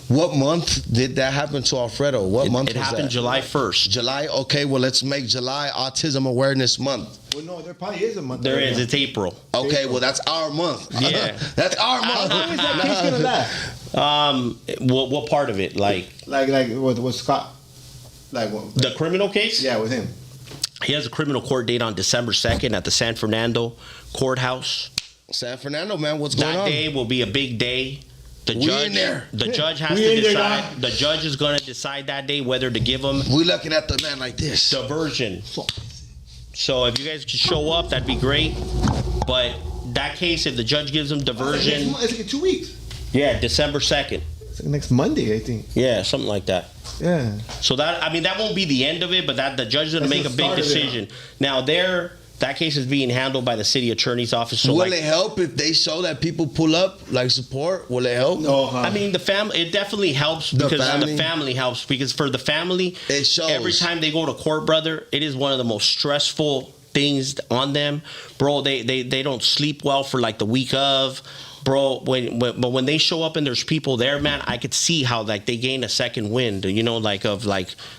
What month did that happen to Alfredo? What month It was happened that? July 1st. July? Okay, well, let's make July Autism Awareness Month. Well, no, there probably is a month. There right is. now. It's April. Okay, well, that's our month. Yeah. That's our How long is month. that case gonna last? What part of it? Like Like with Scott? Like what? the criminal case? Yeah, with him. He has a criminal court date on December 2nd at the San Fernando courthouse. San Fernando, man, what's going That on? day will be a big day. The We judge, in there. the judge has We to in there, decide. dog. The judge is going to decide that day whether to give him We looking at the man like this. diversion. So if you guys could show up, that'd be great. But that case, if the judge gives him diversion, It's like in 2 weeks. yeah, December 2nd. It's like next Monday, I think. Yeah, something like that. Yeah. So that won't be the end of it, but that the judge is going to That's make a the big start of it. decision. Now that case is being handled by the city attorney's office. So Will like, it help if they show that people pull up, like support? Will it help? No, I mean, the family, it definitely helps The because family? the family helps because for the family, It shows. every time they go to court, brother, it is one of the most stressful things on them, bro. They don't sleep well for like the week of, bro. But when they show up and there's people there, man, I could see how like they gain a second wind, you know, like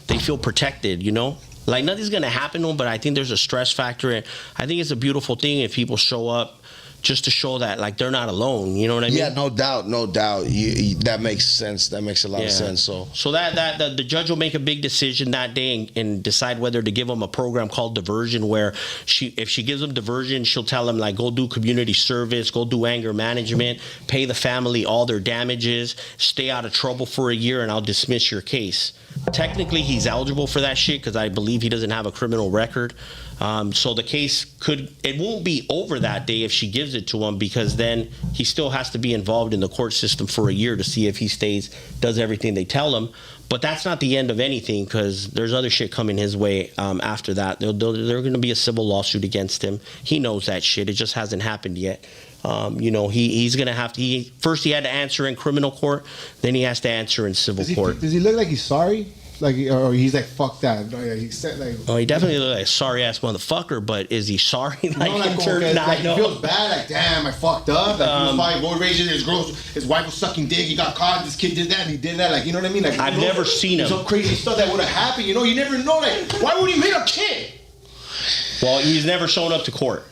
they feel protected, you know. Like nothing's gonna happen to them, but I think there's a stress factor, and I think it's a beautiful thing if people show up just to show that like they're not alone. You know what I mean? Yeah, no doubt. That makes sense. That makes a lot of sense. So that the judge will make a big decision that day and decide whether to give them a program called Diversion, where if she gives them Diversion, she'll tell them like go do community service, go do anger management, pay the family all their damages, stay out of trouble for a year, and I'll dismiss your case. Technically, he's eligible for that shit because I believe he doesn't have a criminal record. So the case it won't be over that day if she gives it to him, because then he still has to be involved in the court system for a year to see if he does everything they tell him. But that's not the end of anything, because there's other shit coming his way after that. There's going to be a civil lawsuit against him. He knows that shit. It just hasn't happened yet. You know, he's going to have to, first he had to answer in criminal court, then he has to answer in civil court. Does he look like he's sorry? Like, or he's like, fuck that. He said like. Oh, he definitely looks like a sorry ass motherfucker, but is he sorry? Like, he feels bad, like, damn, I fucked up. Like, he was probably road raging, his wife was sucking dick, he got caught, this kid did that, and he did that, like, you know what I mean? Like, I've never seen him. Some crazy stuff that would have happened, you know? You never know, like, why would he hit a kid? Well, he's never shown up to court.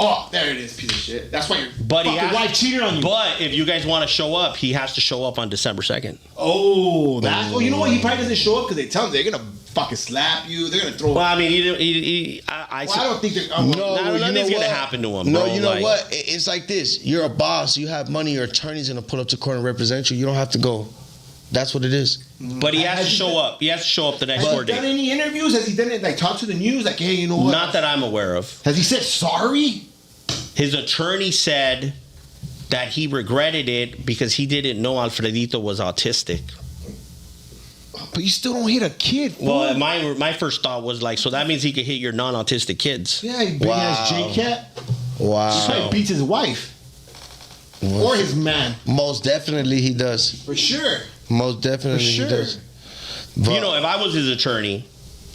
Oh, there it is, piece of shit. That's why your But fucking wife cheated on you. But if you guys want to show up, he has to show up on December 2nd. Oh, that's. Oh, you know what? He probably doesn't show up because they tell him they're gonna fucking slap you. They're gonna throw. Well, I mean, I don't think they're. nothing's gonna happen to him. No, bro. you know what? It's like this. You're a boss. You have money. Your attorney's gonna pull up to court and represent you. You don't have to go. That's what it is. But he has to show up. He has to show up the next Has court he done date. any interviews? Has he done it? Like talk to the news? Like, hey, you know what? Not that I'm aware of. Has he said sorry? His attorney said that he regretted it because he didn't know Alfredito was autistic. But you still don't hit a kid. Fool. Well, my first thought was like, so that means he could hit your non-autistic kids. Yeah, he big ass J-Cat. Wow. He probably beats his wife or his man. Most definitely he does. For sure. Most definitely For sure. he does. But, You know, if I was his attorney,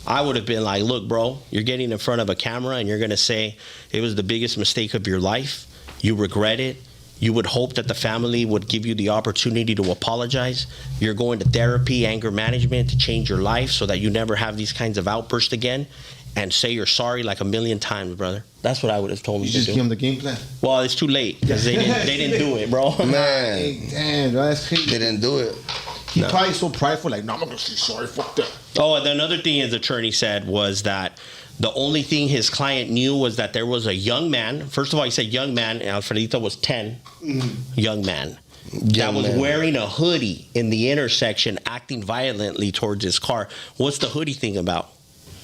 I would have been like, look, bro, you're getting in front of a camera and you're going to say it was the biggest mistake of your life. You regret it. You would hope that the family would give you the opportunity to apologize. You're going to therapy, anger management to change your life so that you never have these kinds of outbursts again, and say you're sorry like 1,000,000 times, brother. That's what I would have told him You to just do. give him the game plan. Well, it's too late because they didn't do it, bro. man, Hey, damn, bro, that's crazy. they didn't do it. He's probably so prideful, like, no, I'm not gonna say sorry, fuck that. Oh, and another thing his attorney said was that the only thing his client knew was that there was a young man. First of all, he said young man, and Alfredito was 10. Young man. That was wearing a hoodie in the intersection, acting violently towards his car. What's the hoodie thing about?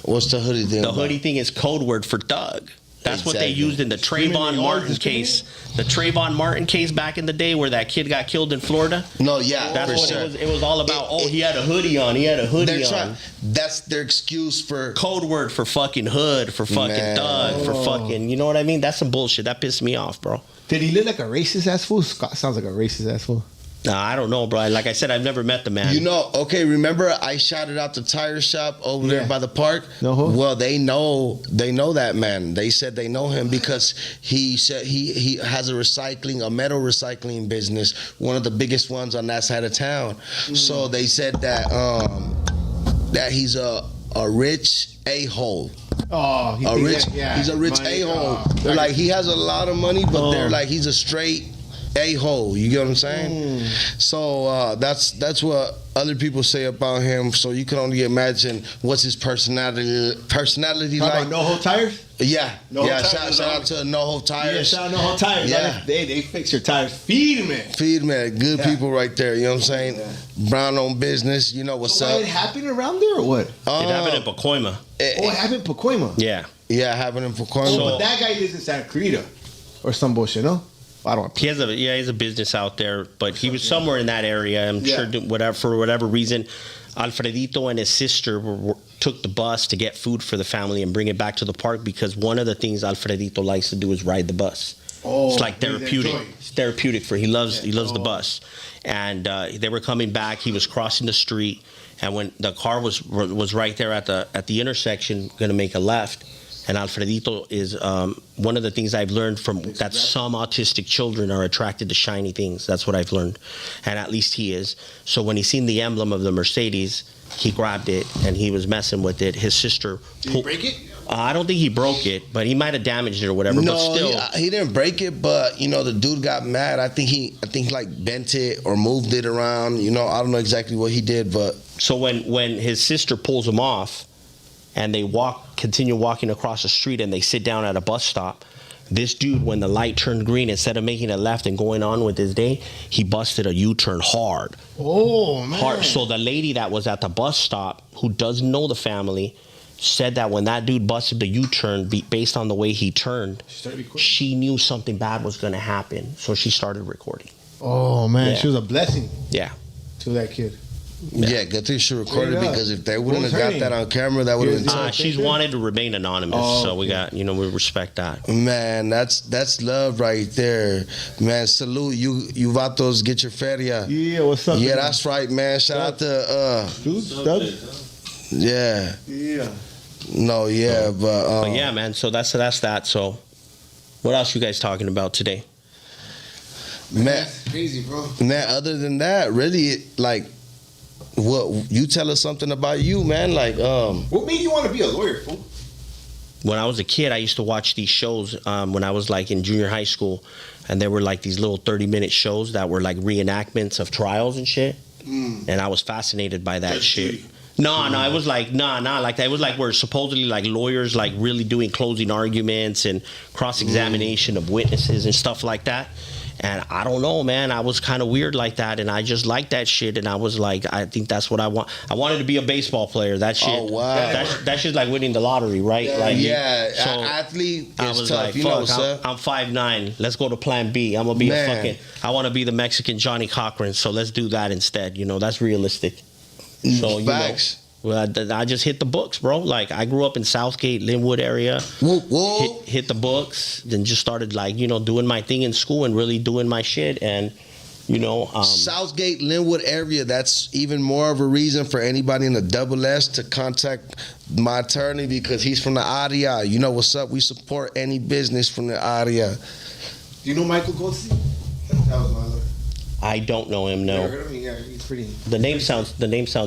What's the hoodie thing? The about? hoodie thing is code word for thug. That's what they Exactly. used in the Trayvon Martin case. The Trayvon Martin case back in the day where that kid got killed in Florida. No, yeah, That's for what sure. it was all about. He had a hoodie on. He had a hoodie They're on. trying, that's their excuse for. Code word for fucking hood, for fucking Man. thug, for fucking, you know what I mean? That's some bullshit. That pissed me off, bro. Did he look like a racist ass fool? Scott sounds like a racist ass fool. Nah, I don't know, bro. Like I said, I've never met the man. You know, okay, remember I shouted out the tire shop over there Yeah. by the park? No hope. Well, they know that man. They said they know him because he said he has a metal recycling business, one of the biggest ones on that side of town. So they said that that he's a rich a-hole. Oh, he A thinks rich that- yeah, he's a rich money, a-hole. oh. They're like he has a lot of money, but Oh. they're like he's a straight a-hole. You get what I'm saying? So that's what other people say about him. So you can only imagine what's his personality Talk like. about no hole tires? Yeah, No yeah. Hole Tires Shout out to No Hole Yeah, Tires. shout out no hole tires. Yeah. They fix your tires. Feed him it. Feed man, good Yeah. people right there. You know what I'm saying? Yeah. Brown owned business. You know what's So up? it happened around there or what? It happened in Pacoima. Oh, it happened in Pacoima. Yeah. Yeah, happening for Oh, Cornwall. but that guy lives in Santa Clarita or some bullshit, no? I don't. He has a business out there, but he was somewhere in that area. I'm sure for whatever reason, Alfredito and his sister took the bus to get food for the family and bring it back to the park because one of the things Alfredito likes to do is ride the bus. Oh, It's like therapeutic. enjoy. It's therapeutic for he loves the bus. And they were coming back. He was crossing the street, and when the car was right there at the intersection, going to make a left. And Alfredito is one of the things I've learned from that some autistic children are attracted to shiny things. That's what I've learned, and at least he is. So when he seen the emblem of the Mercedes, he grabbed it and he was messing with it. His sister. Did he break it? I don't think he broke it, but he might have damaged it or whatever. No, but still, he didn't break it, but you know the dude got mad. I think he like bent it or moved it around. You know, I don't know exactly what he did, but so when his sister pulls him off, and they continue walking across the street, and they sit down at a bus stop. This dude, when the light turned green, instead of making a left and going on with his day, he busted a U-turn hard. Oh, man. Hard. So the lady that was at the bus stop, who doesn't know the family, said that when that dude busted the U-turn, based on the way he turned, she knew something bad was going to happen. So she started recording. Oh, man. Yeah. She was a blessing Yeah. to that kid. yeah, good thing she recorded Straight up. because if they wouldn't What have was her got that name? on camera, that would have been tough. She's wanted to remain anonymous, Oh, so we got, we respect that. Man, that's love right there. Man, salute you vatos, get your feria. Yeah, what's up? Yeah, that's right, man. Shout out to Dude, Doug? yeah. Yeah. No, yeah, but But yeah, man. So that's that. So, what else you guys talking about today? man, That's crazy, bro. man, other than that, really like what you tell us something about you, man, like What made you want to be a lawyer, fool? when I was a kid, I used to watch these shows when I was like in junior high school, and there were like these little 30-minute shows that were like reenactments of trials and shit, and I was fascinated by that shit. No, it was like like that. It was like where supposedly like lawyers like really doing closing arguments and cross-examination of witnesses and stuff like that. And I don't know, man. I was kind of weird like that, and I just liked that shit. And I was like, I think that's what I want. I wanted to be a baseball player. That shit. Oh wow. That shit's like winning the lottery, right? Yeah, like, so I athlete. It's was tough. like, You know fuck, what's up? I'm 5'9". Let's go to Plan B. I'm gonna be a fucking. I want to be the Mexican Johnny Cochran. So let's do that instead. You know, that's realistic. So Facts. Well, I just hit the books, bro. Like, I grew up in Southgate, Linwood area. Whoa. Hit the books, then just started, like, you know, doing my thing in school and really doing my shit. And, you know. Southgate, Linwood area, that's even more of a reason for anybody in the double S to contact my attorney because he's from the area. You know what's up? We support any business from the area. Do you know Michael Goldstein? That was my lawyer. I don't know him, no. Heard of him? Yeah, he's pretty. The name sounds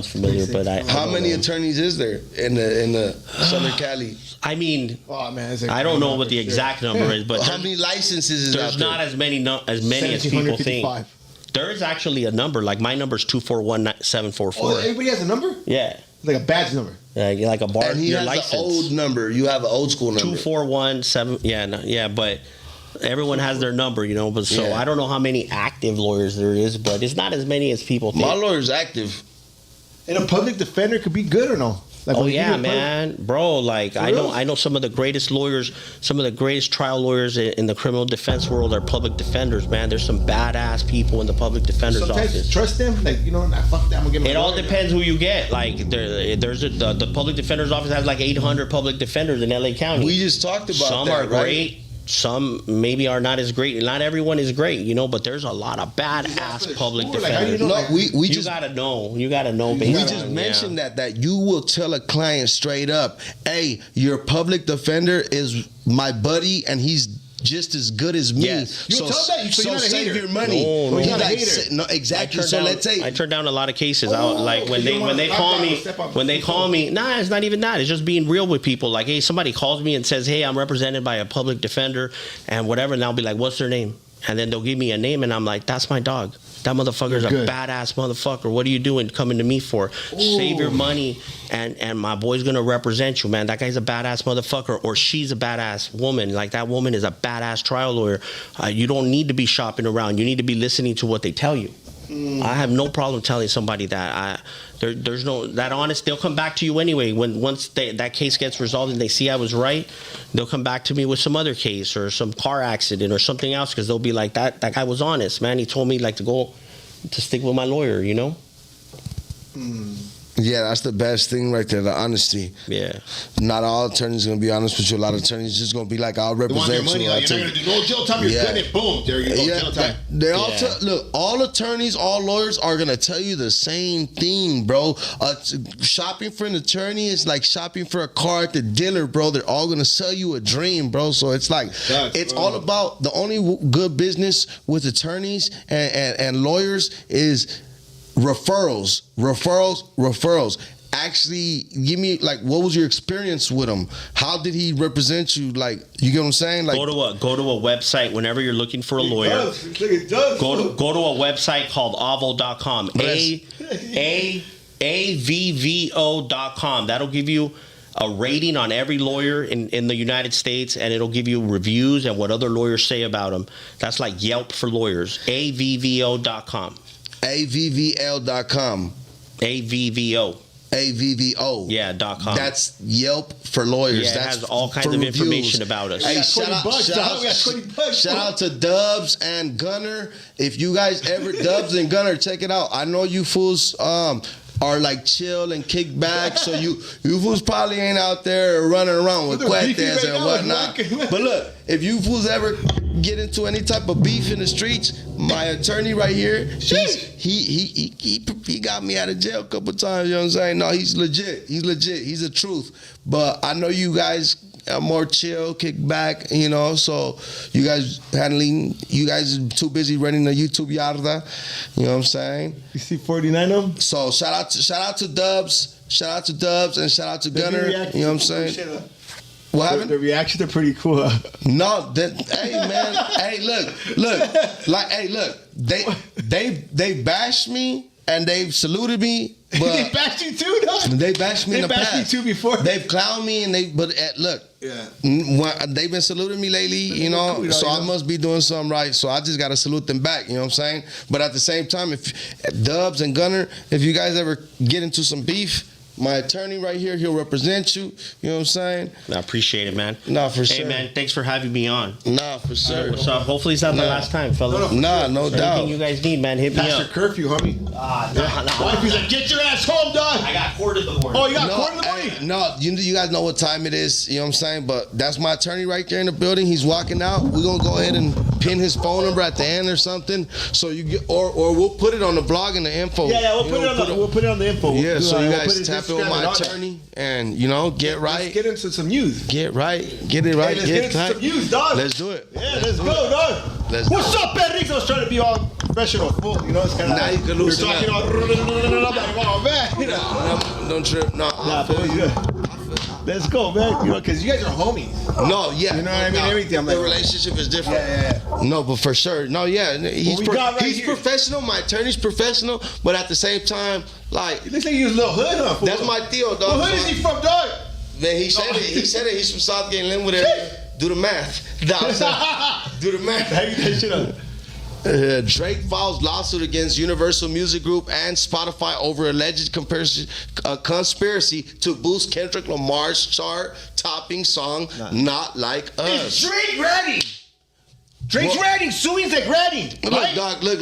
familiar, but I How don't many know. attorneys is there in the Southern Cali? I mean, Oh man, I don't know what the exact number is, but How many licenses is out there's there? not as many as people think. There is actually a number. Like, my number's 241-744. Oh, everybody has a number? Yeah. Like a badge number. Like a bar. And he your has license. the old number. You have an old school number. 241-7. Yeah, but everyone has their number, you know. But so Yeah. I don't know how many active lawyers there is, but it's not as many as people think. My lawyer's active. And a public defender could be good or no? Like, Oh when you yeah, get a man, bro. Like, I real? know some of the greatest lawyers, some of the greatest trial lawyers in the criminal defense world are public defenders, man. There's some badass people in the public defender's Sometimes office. trust them, like, you know, nah, fuck that, I'm gonna get my It all lawyer. depends who you get. Like, the public defender's office has like 800 public defenders in LA County. We just talked about Some that, are right? great. Some maybe are not as great. Not everyone is great, you know. But there's a lot of badass public Like, how do you defenders. know, No, like, we You just gotta know. You gotta know. we based just on- mentioned that you will tell a client straight up, hey, your public defender is my buddy and he's just as good as me. Yes. You'll tell that, so you're not a save hater. your money. No, no. He You're not a like, hater. no, exactly. So let's say I turned down a lot of cases. Oh, Like when you don't they wanna call step me, on- step on when they people. call me, nah, it's not even that. It's just being real with people. Like, hey, somebody calls me and says, hey, I'm represented by a public defender and whatever, and I'll be like, what's their name? And then they'll give me a name, and I'm like, that's my dog. That motherfucker's a Good. badass motherfucker. What are you doing coming to me for? Save your money, and my boy's gonna represent you, man. That guy's a badass motherfucker, or she's a badass woman. Like, that woman is a badass trial lawyer. You don't need to be shopping around. You need to be listening to what they tell you. I have no problem telling somebody that. There's no that honest. They'll come back to you anyway. Once that case gets resolved and they see I was right, they'll come back to me with some other case or some car accident or something else because they'll be like, that guy was honest, man. He told me like to stick with my lawyer, you know. yeah, that's the best thing right there, the honesty. Yeah. Not all attorneys gonna be honest with you. A lot of attorneys just gonna be like, I'll They want their represent money, you. I'll like, you're not take gonna do no jail time, you're Yeah. good, and boom, there you go, jail time. They all Yeah. look. All attorneys, all lawyers are gonna tell you the same thing, bro. Shopping for an attorney is like shopping for a car at the dealer, bro. They're all gonna sell you a dream, bro. So it's like it's all about the only good business with attorneys and lawyers is referrals. Actually, give me like, what was your experience with him? How did he represent you? Like, you get what I'm saying? Like, Go to a website whenever you're looking for a lawyer. It does. Go to a website called avvo.com. avvo.com. That'll give you a rating on every lawyer in the United States, and it'll give you reviews and what other lawyers say about them. That's like Yelp for lawyers. avvo.com. avvl.com. avvo. AVVO. Yeah, .com. That's Yelp for lawyers. Yeah, it That's has all kinds for of reviews. information about us. Hey, got shout 20 out, bucks, shout dog. out, We got 20 bucks, shout dog. out to Dubs and Gunner. If you guys ever Dubs and Gunner, check it out. I know you fools are like chill and kick back, so you fools probably ain't out there running around with They're beefing cuetes right and now, whatnot. like, But look, if you fools ever get into any type of beef in the streets, my attorney right here, he got me out of jail a couple times. You know what I'm saying? No, he's legit. He's the truth. But I know you guys are more chill, kick back, you know. So you guys are too busy running the YouTube yarda. You know what I'm saying? You see 49 of them? So shout out to Dubs, and shout out to Gunner. You know what I'm saying? What happened? The reactions are pretty cool. No, hey man, hey look, they bashed me and they've saluted me, but They bashed you too, though. they bashed me in the past. They bashed you too before. They've clowned me and look. Yeah. They've been saluting me lately, you know, so I must be doing something right. So I just gotta salute them back, you know what I'm saying? But at the same time, if Dubs and Gunner, if you guys ever get into some beef, my attorney right here, he'll represent you. You know what I'm saying? I appreciate it, man. Nah, for sure. Hey, man, thanks for having me on. Nah, for sure. What's up? Hopefully it's not the last time, fellas. Nah, no doubt. Anything you guys need, man, hit me That's your up. curfew, homie. Wifey's like, get your ass home, dog. I got court in the morning. Oh, you got court in the morning? Hey, no, you guys know what time it is, you know what I'm saying? But that's my attorney right there in the building. He's walking out. We're gonna go ahead and pin his phone number at the end or something. So you get, or we'll put it on the blog and the info. Yeah, we'll put it on the info. Yeah, so you guys we'll tap in with my attorney and, you know, get right. Let's get into some news. Get right. Get it right. Hey, let's get into some news, dog. Let's do it. Yeah, let's go, dog. What's up, Pedrito? I was trying to be all professional, full. You know, it's kind of now you can loosen talking up. all, oh, man. No, don't trip. No, Nah, but good. Let's go, man. You know, because you guys are homies. No, yeah. You know what I mean? Everything. I'm the like, relationship is different. Yeah. No, but for sure. No, yeah. He's he's professional. My attorney's professional. But at the same time, like. It looks like you was a little hood, huh? Fool? That's my Theo, dog. What hood is he from, dog? Man, he said it. He said it. He's from Southgate, Linwood area. Do the math. Do the math. Hang that shit up. Drake files lawsuit against Universal Music Group and Spotify over alleged conspiracy to boost Kendrick Lamar's chart-topping song "Not Like Us." Is Drake ready? Drake's ready. Suing's like ready. Look, dog. Look.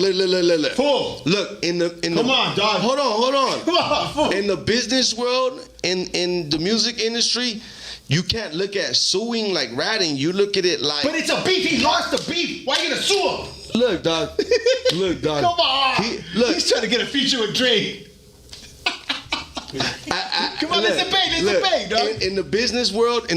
Fool. Look in the. Come on, dog. Hold on. Come on, fool. In the business world, in the music industry, you can't look at suing like ratting. You look at it like. But it's a beef. He lost the beef. Why you gonna sue him? Look, dog. Come on. He's trying to get a feature with Drake. Come on, let's debate, dog. In the business world,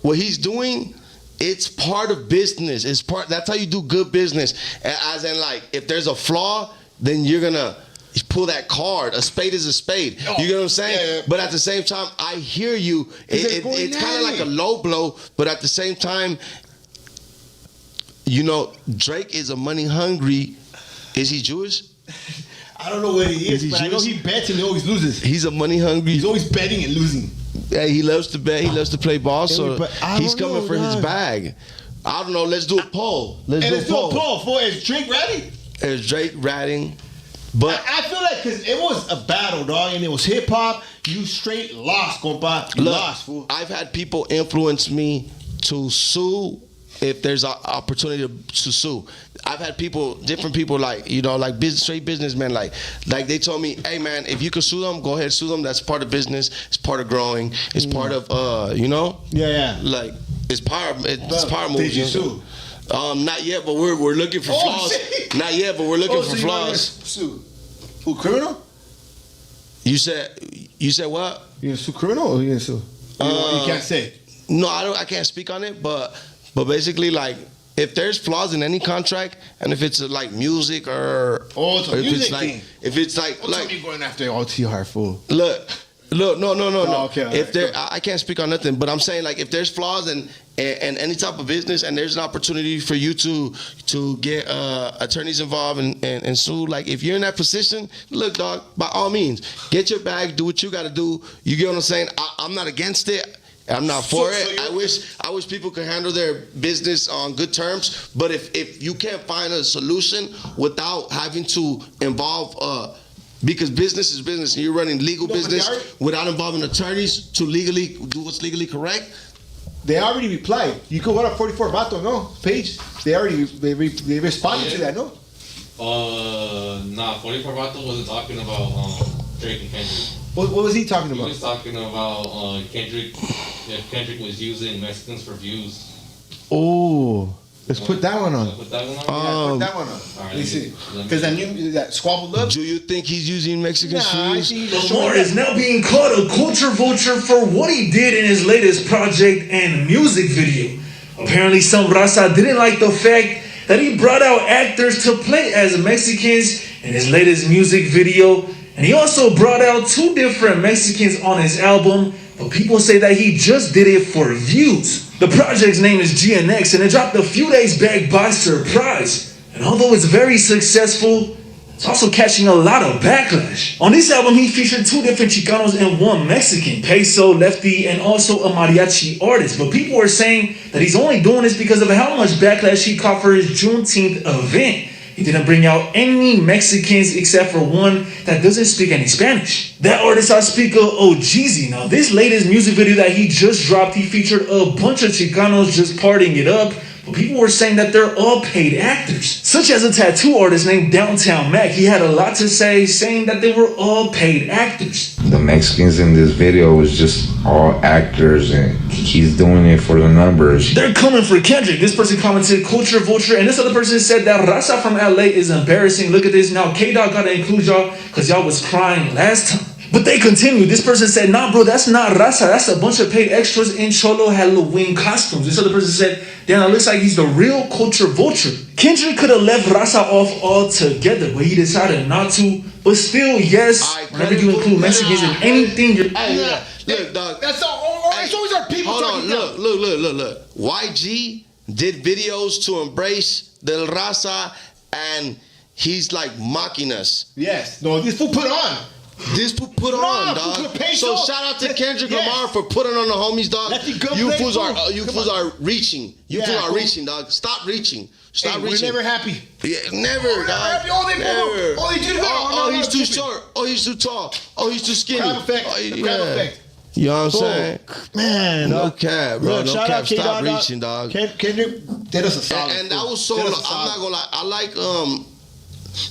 what he's doing, it's part of business. That's how you do good business. As in, like, if there's a flaw, then you're gonna pull that card. A spade is a spade. You get what I'm saying? Yeah. But at the same time, I hear you. It's kind of like a low blow, but at the same time, you know, Drake is a money hungry. Is he Jewish? I don't know what he is, but I know he bets and he always loses. He's a money hungry. He's always betting and losing. Yeah, he loves to bet. He loves to play ball. So he's coming for his bag. I don't know. Let's do a poll. Let's do a poll. Is Drake ready? Is Drake ratting? But I feel like because it was a battle, dog, and it was hip hop. You straight lost, compa. Lost, fool. I've had people influence me to sue if there's an opportunity to sue. I've had different people, like, you know, like straight businessmen, like they told me, hey man, if you can sue them, go ahead, sue them. That's part of business. It's part of growing. It's part of, you know. Yeah. Like it's power. It's power moves. Did you sue? Not yet, but we're looking for flaws. Shit. Not yet, but we're looking for flaws. Sue? Who, criminal? You said what? You gonna sue criminal or you gonna sue? You can't say. No, I can't speak on it, but basically, like, if there's flaws in any contract, and if it's like music or it's a music thing. If it's like you going after all too hard, fool. Look, no. Okay, if there, I can't speak on nothing, but I'm saying, like, if there's flaws and any type of business, and there's an opportunity for you to get attorneys involved and sue, like, if you're in that position, look, dog, by all means, get your bag, do what you got to do. You get what I'm saying? I'm not against it. I'm not for it. I wish people could handle their business on good terms. But if you can't find a solution without having to involve, because business is business, and you're running legal business without involving attorneys to legally do what's legally correct. They already replied. You could go to 44 Vato, no? Page. They responded to that, no? 44 Vato wasn't talking about Drake and Kendrick. What was he talking about? He was talking about Kendrick. If Kendrick was using Mexicans for views. Oh, let's put that one on. Put that one on. Put that one on. Let me see. Because I knew that squabbled up. Do you think he's using Mexicans for views? Lamar is now being called a culture vulture for what he did in his latest project and music video. Apparently, some raza didn't like the fact that he brought out actors to play as Mexicans in his latest music video. And he also brought out 2 different Mexicans on his album but people say that he just did it for views. The project's name is GNX, and it dropped a few days back by surprise. And although it's very successful, it's also catching a lot of backlash. On this album, he featured 2 different Chicanos and 1 Mexican, Peso, Lefty, and also a mariachi artist. But people were saying that he's only doing this because of how much backlash he caught for his Juneteenth event. He didn't bring out any Mexicans except for one that doesn't speak any Spanish. That artist I speak of, Jeezy. Now, this latest music video that he just dropped, he featured a bunch of Chicanos just partying it up. But people were saying that they're all paid actors, such as a tattoo artist named Downtown Mac. He had a lot to say, saying that they were all paid actors. The Mexicans in this video was just all actors, and he's doing it for the numbers. They're coming for Kendrick. This person commented, Culture Vulture, and this other person said that Raza from LA is embarrassing. Look at this. Now, K-Dog gotta include y'all because y'all was crying last time. But they continued. This person said, nah, bro, that's not Raza. That's a bunch of paid extras in Cholo Halloween costumes. This other person said, damn, it looks like he's the real Culture Vulture. Kendrick could have left Raza off altogether, but he decided not to. But still, yes, whenever you include Mexicans in anything, you're... Look, dog. That's always our people talking. Look. YG did videos to embrace Del Raza, and he's like mocking us. Yes. No, this fool put on. This put on, dog. So shout out to Kendrick Lamar for putting on the homies, dog. You fools are reaching. You fools are reaching, dog. Stop reaching. Stop reaching. We're never happy. Yeah, never, dog. Never. Oh, he's too short. Oh, he's too tall. Oh, he's too skinny. Crab effect. You know what I'm saying? Man, no cap, bro. No cap. Stop reaching, dog. Kendrick did us a solid. And that was so. I'm not gonna lie. I like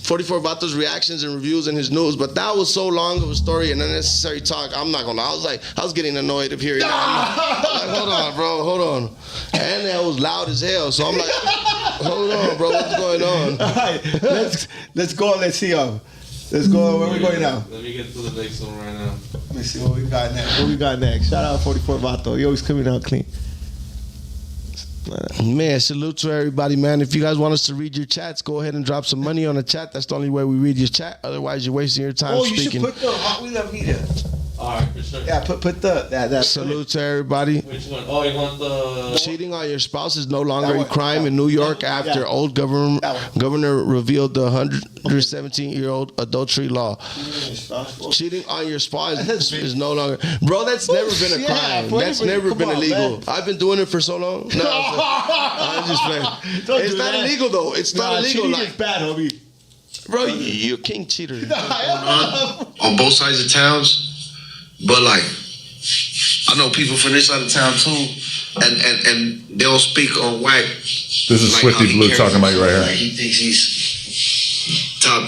44 Vato's reactions and reviews and his news, but that was so long of a story and unnecessary talk. I'm not gonna lie. I was getting annoyed of hearing that. Like, hold on, bro, hold on. And that was loud as hell. So I'm like, hold on, bro, what's going on? All right, let's go. Let's see. Let's go. Where we going now? Let me get to the next one right now. Let me see what we got next. Shout out 44 Vato. He always coming out clean. Man, salute to everybody, man. If you guys want us to read your chats, go ahead and drop some money on the chat. That's the only way we read your chat. Otherwise, you're wasting your time speaking. You should put the Hot We Love Media. All right, for sure. Yeah, put that. Salute to everybody. Which one? Oh, you want the... Cheating on your spouse is no longer a crime in New York after old governor revealed the 117-year-old adultery law. Cheating on your spouse is no longer... Bro, that's never been a crime. That's never been illegal. I've been doing it for so long. No, I'm just playing. It's not illegal, though. It's not illegal. Cheating is bad, homie. Bro, you're a king cheater. On both sides of towns. But like, I know people from this side of town too, and they'll speak on whack. This is like Swifty'S Blue talking about you right here. Like he thinks he's top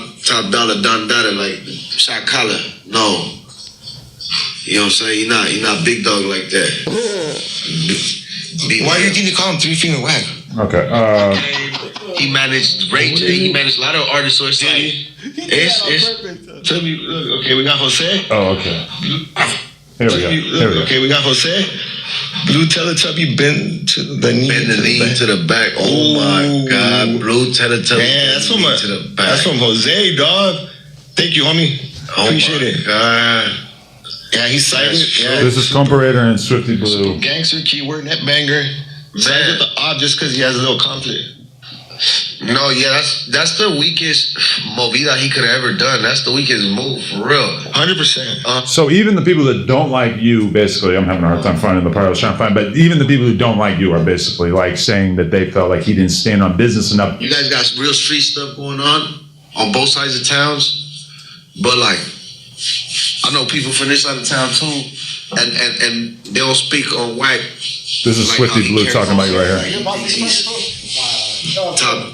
dollar, Don Dada, like shot collar. No, you know what I'm saying? He not big dog like that. Why do you think they call him 3 Finger Whack? Okay. He managed Ray J. He managed a lot of artists, so it's like it's. Tell me, okay, we got Jose. Oh, okay. Here we go. Okay, we got Jose. Blue Teletubby bend to the knee. Bend the knee to the back. Oh my God, Blue Teletubby. Man, that's from that's from Jose, dog. Thank you, homie. Appreciate it. God. Yeah, he's cited. Yeah. This is Comparator and Swifty'S Blue. Gangster, keyword, net banger. Man, with the odd just because he has a little conflict. No, yeah, that's the weakest movida he could have ever done. That's the weakest move, for real. 100%. So even the people that don't like you, basically, I'm having a hard time finding the part I was trying to find, but even the people who don't like you are basically like saying that they felt like he didn't stand on business enough. You guys got real street stuff going on both sides of towns, but like, I know people from this side of town too, and they'll speak on whack. This is like Swifty'S Blue talking about you right here. Top.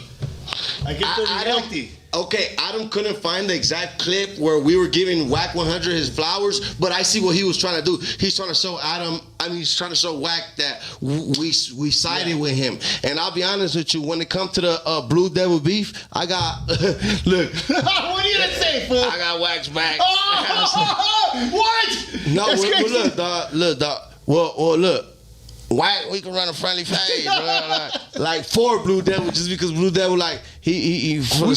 Adam couldn't find the exact clip where we were giving Wack 100 his flowers, but I see what he was trying to do. He's trying to show he's trying to show Wack that we sided with him. And I'll be honest with you, when it comes to the Blue Devil beef, I got look. What are you gonna say, fool? I got Wack's back. What? No, look, dog. Well, look. Why we can run a friendly phase, bro? Like for Blue Devil, just because Blue Devil, like he for the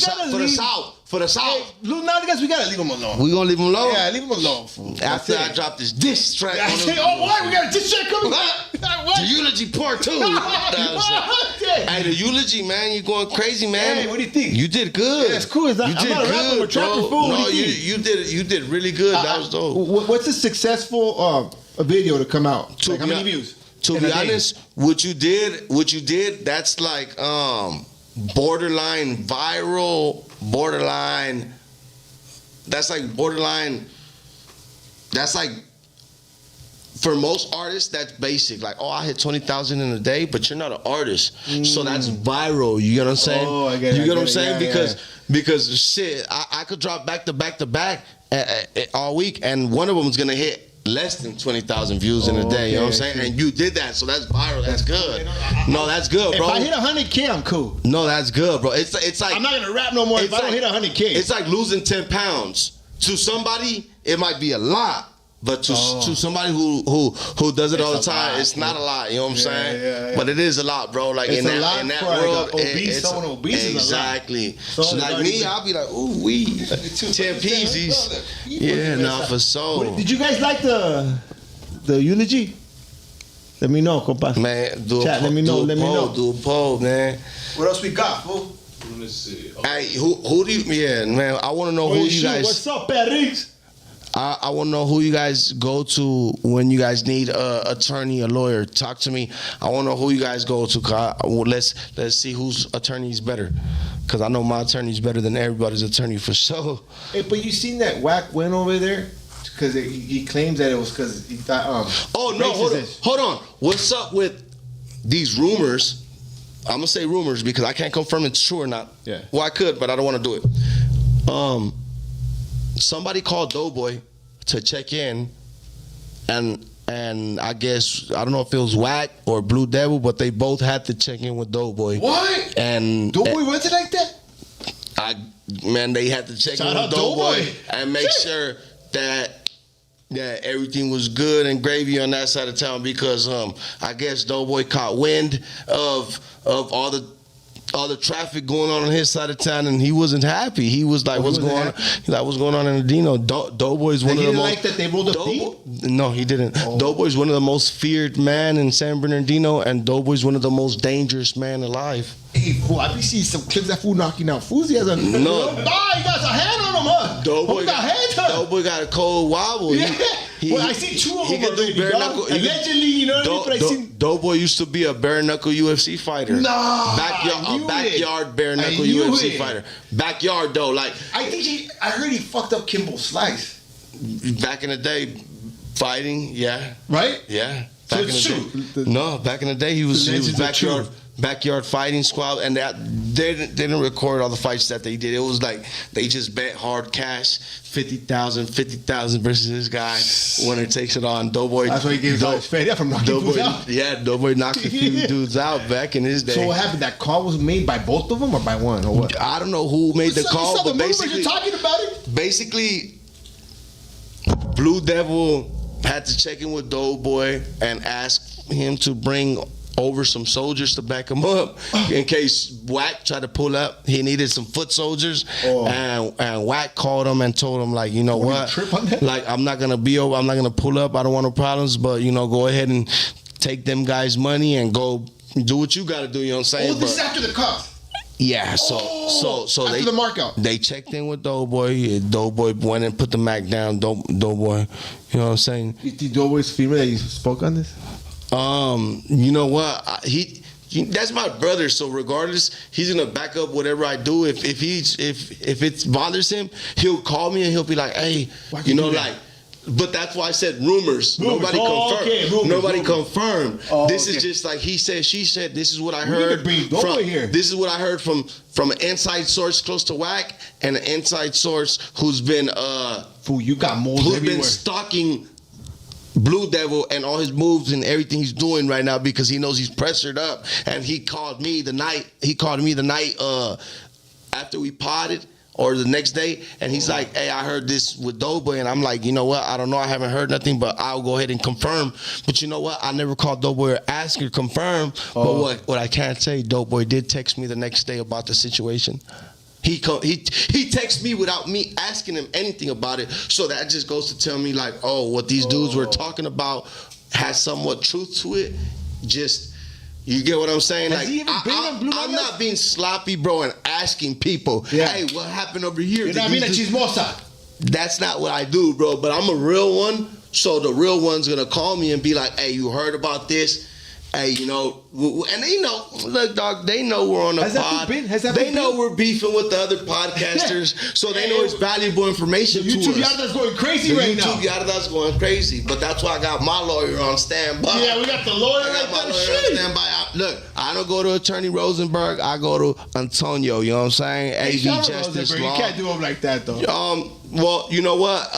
For the South. Lil Nas X, we gotta leave him alone. We gonna leave him alone? Yeah, leave him alone. Fool. After I drop this diss track I on say, him. oh, what? We got a diss track coming. The eulogy part 2. Hey, the eulogy, man, you going crazy, man. Hey, what do you think? You did good. Yeah, it's cool. I'm not a rapper, I'm a trapper, fool. No, What do you think? you did really good. That was dope. What's a successful a video to come out? To Like, how be many views? To in a be day? honest, what you did, that's like borderline viral, borderline. That's like for most artists, that's basic. Like, oh, I hit 20,000 in a day, but you're not an artist, so that's viral. You get what I'm saying? Oh, I get it. You get what I'm Yeah, saying? yeah. Because shit, I could drop back to back all week, and one of them is gonna hit less than 20,000 views in a day. You know what I'm saying? And you did that, so that's viral. That's good. No, that's good, bro. If I hit 100K, I'm cool. No, that's good, bro. It's like I'm not gonna rap no more if I don't hit 100K. It's like losing 10 pounds. To somebody, it might be a lot. But to somebody who does it all the time, it's not a lot. You know what I'm saying? Yeah. But it is a lot, bro. Like It's in a that lot in that for like world, a obese, someone obese is a lot. exactly. So So like me, I'll be like, ooh, we 10 peasies. Yeah, nah, for sure. Did you guys like the eulogy? Let me know, compa. Man, do Chat, a let me know. Do a poll, man. What else we got, fool? Let me see. Hey, who do you? Yeah, man. I want to know who you guys. What's up, Perrix? I want to know who you guys go to when you guys need a attorney, a lawyer. Talk to me. I want to know who you guys go to. Let's see whose attorney is better. Cause I know my attorney is better than everybody's attorney for sure. Hey, but you seen that Wack went over there? Because he claims that it was because he thought. Oh no! Hold on. What's up with these rumors? I'm gonna say rumors because I can't confirm it's true or not. Yeah. Well, I could, but I don't want to do it. Somebody called Doughboy to check in, and I guess I don't know if it was Wack or Blue Devil, but they both had to check in with Doughboy. What? And Doughboy was it like that? They had to check in with Doughboy and make sure that everything was good and gravy on that side of town because I guess Doughboy caught wind of all the traffic going on his side of town, and he wasn't happy. He was like, "What's going on?" He's like, "What's going on in Dino?" Doughboy's one of the most. Like that they rolled up deep? No, he didn't. Doughboy's one of the most feared man in San Bernardino, and Doughboy's one of the most dangerous man alive. Hey, fool, I be seeing some clips that fool knocking out fools. He has a No. he got a hand on him, huh? Doughboy got hands on him. Doughboy got a cold wobble. Yeah. Well, I see two of them already, bare dog. knuckle. Allegedly, you know what I mean? But I seen. Doughboy used to be a bare knuckle UFC fighter. Nah, backyard bare knuckle UFC fighter. Backyard though, like I heard he fucked up Kimbo Slice. back in the day, fighting. Yeah, Right? yeah. So Back it's in true. the day. No, back in the day he was backyard fighting squad, and that they didn't record all the fights that they did. It was like they just bet hard cash, 50,000 versus this guy. Winner takes it on. Doughboy. That's why he gave his fed up from knocking fools out. Yeah, Doughboy knocked a few dudes out back in his day. So what happened? That call was made by both of them or by one or what? I don't know who made the call, but basically, you're talking about it. Basically, Blue Devil had to check in with Doughboy and ask him to bring over some soldiers to back him up in case Wack tried to pull up. He needed some foot soldiers, and Wack called him and told him, like, you know what, like, I'm not gonna pull up. I don't want no problems, but go ahead and take them guys' money and go do what you gotta do. You know what I'm saying? This is after the cuff. Yeah, so after the markout. They checked in with Doughboy. Doughboy went and put the Mac down. Doughboy, you know what I'm saying? You think Doughboy's female that you spoke on this? You know what? He that's my brother. So regardless, he's gonna back up whatever I do. If it bothers him, he'll call me and he'll be like, "Hey, like." But that's why I said rumors. Nobody confirmed. Okay, Nobody confirmed. This is okay. just like he said, she said. This is what I heard. This is what I heard from an inside source close to Wack and an inside source who's been fool. You got moles who's everywhere. been stalking Blue Devil and all his moves and everything he's doing right now because he knows he's pressured up. And he called me the night after we potted. Or the next day, and he's like, "Hey, I heard this with Doughboy," and I'm like, "You know what? I don't know. I haven't heard nothing, but I'll go ahead and confirm." But you know what? I never called Doughboy or asked or confirm. But what I can't say, Doughboy did text me the next day about the situation. He texts me without me asking him anything about it. So that just goes to tell me like, oh, what these dudes were talking about has somewhat truth to it. Just, you get what I'm saying? Has Like, he ever been on Blue I'm Mamas? not being sloppy, bro, and asking people, hey, what happened over here? You're not being a chismosa. That's not what I do, bro. But I'm a real one. So the real one's gonna call me and be like, hey, you heard about this? Hey, you know, and they know, look, dog, they know we're on a pod. They know we're beefing with the other podcasters, so they know it's valuable information to us. YouTube Yarda's going crazy right now. YouTube Yarda's going crazy, but that's why I got my lawyer on standby. Yeah, we got the lawyer right there. Shit. Look, I don't go to Attorney Rosenberg. I go to Antonio. You know what I'm saying? Hey, AV Justice Law. You can't do him like that, though. Well, you know what?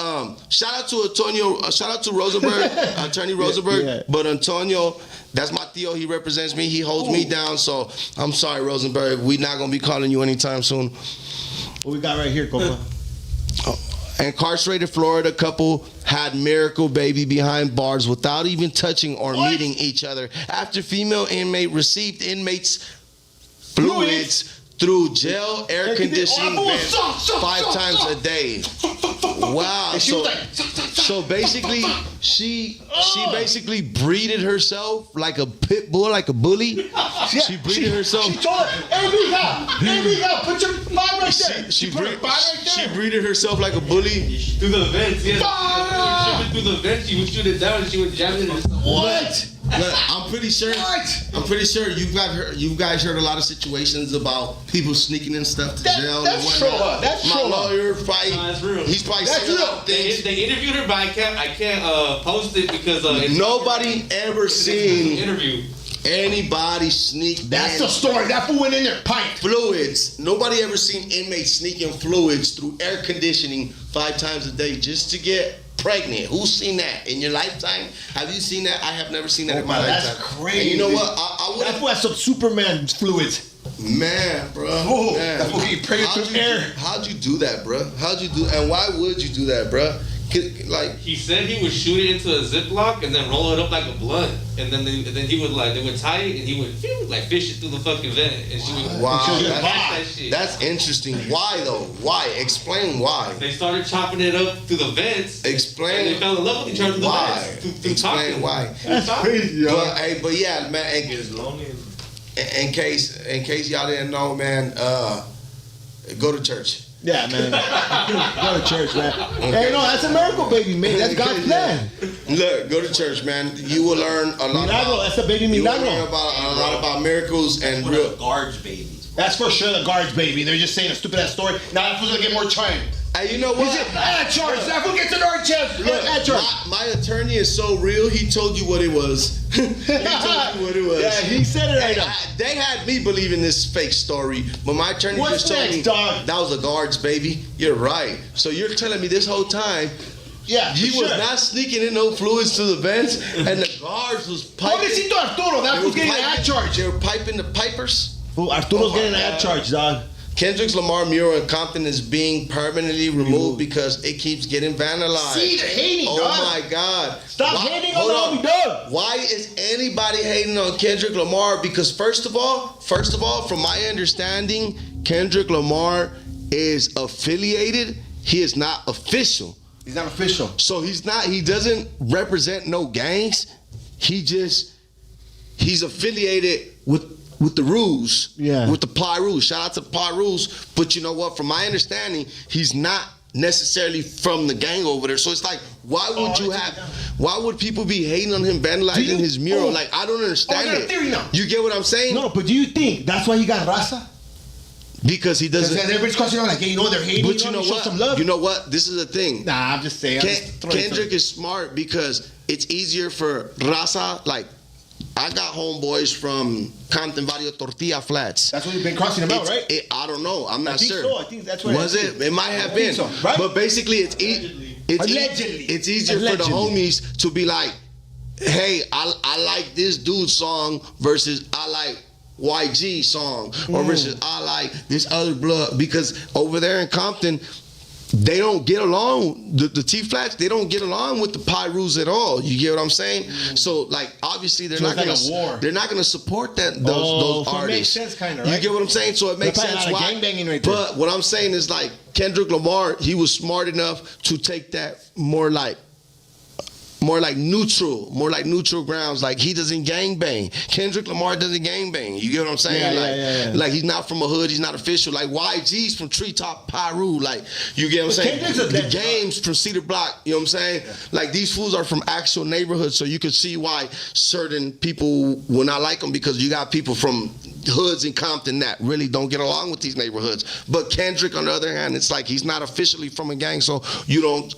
Shout out to Antonio. Shout out to Rosenberg, Attorney Rosenberg. Yeah. But Antonio, that's my Theo. He represents me. He holds me down. So I'm sorry, Rosenberg. We're not gonna be calling you anytime soon. What we got right here, Copa? Incarcerated Florida couple had miracle baby behind bars without even touching or meeting each other after female inmate received inmates' fluids through jail air conditioning vents 5 times a day. Wow. So basically, she basically breeded herself like a pit bull, like a bully. She breeded herself. She told her, hey, Mija, put your bag right there. She put her bag right there. She breeded herself like a bully. Through the vents, yeah. Through the vents, she would shoot it down and she would jam it in herself. What? Look, I'm pretty sure you guys heard a lot of situations about people sneaking in stuff to jail. That's true. That's my true. lawyer probably. No, that's real. He's probably that's saying real. things. They interviewed her, but I can't post it because nobody ever seen interview. Anybody sneak. That's the story. That fool went in there, piped fluids. Nobody ever seen inmates sneaking fluids through air conditioning 5 times a day just to get pregnant. Who's seen that in your lifetime? Have you seen that? I have never seen that in my lifetime. That's crazy. And you know what? I would that fool has some Superman fluids. Man, bro. Oh, man. that fool get pregnant through air. How'd you do that, bro? How'd you do? And why would you do that, bro? Like he said, he would shoot it into a Ziploc and then roll it up like a blunt, and then they would tie it and he would like fish it through the fucking vent, and she would that shit. That's interesting. Why though? Why? Explain why. They started chopping it up through the vents. Explain. And they fell in love with each other through the vents. Explain why. That's crazy, yo. But yeah, man. In case y'all didn't know, man, go to church. Yeah, man. Go to church, man. Okay. Hey, no, that's a miracle, baby, man. That's God's plan. Look, go to church, man. You will learn a lot. Milagro, that's a baby milagro. You will learn a lot about miracles and real guards babies. That's for sure the guards, baby. They're just saying a stupid ass story. Now that fool's gonna get more time. Hey, you know what? Add charge. That fool gets another chance. Add charge. My attorney is so real. He told you what it was. He told you what it was. Yeah, he said it right now. They had me believing this fake story, but my attorney just told me dog? that was the guards, baby. You're right. So you're telling me this whole time. Yeah, he was not sneaking in no fluids to the vents, and the guards was piping. Pobrecito Arturo, that fool's getting an ad charge. They were piping the pipers. Arturo's getting an ad charge, dog. Kendrick's Lamar mural in Compton is being permanently removed because it keeps getting vandalized. See, they're hating, oh dog. My God. Stop hating on the homie, dog. Why is anybody hating on Kendrick Lamar? Because first of all, from my understanding, Kendrick Lamar is affiliated. He is not official. He's not official. So he doesn't represent no gangs. He's affiliated with the rules, with the Ply Rules. Shout out to Ply Rules. But you know what? From my understanding, he's not necessarily from the gang over there. So it's like, why would people be hating on him vandalizing his mural? Like, I don't understand I got a theory now. You get what I'm saying? No, but do you think that's why he got raza? Because he doesn't. Because everybody's crossing out like, hey, you know they're hating. But you know what? Some love. You know what? This is the thing. Nah, I'm just saying. Kendrick is smart because it's easier for raza, like, I got homeboys from Compton Barrio Tortilla Flats. That's what you've been crossing them out, right? I don't know. I'm not sure. So. I think that's what was it? It might have been. So, right? But basically, it's easier for the homies to be like, hey, I like this dude's song versus I like YG song or versus I like this other blood, because over there in Compton, they don't get along. The T-Flats, they don't get along with the Pyrus at all. You get what I'm saying? So like obviously they're not gonna support those so artists. it makes sense, kind of. Right? You get what I'm saying? So it makes sense why. Right, but what I'm saying is like Kendrick Lamar, he was smart enough to take that more like neutral grounds. Like he doesn't gangbang. Kendrick Lamar doesn't gangbang. You get what I'm saying? Like he's not from a hood. He's not official. Like YG's from Treetop Pyru. Like you get what I'm saying? The Games from Cedar Block. You know what I'm saying? Yeah. Like these fools are from actual neighborhoods, so you can see why certain people will not like them, because you got people from hoods in Compton that really don't get along with these neighborhoods. But Kendrick, on the other hand, it's like he's not officially from a gang, so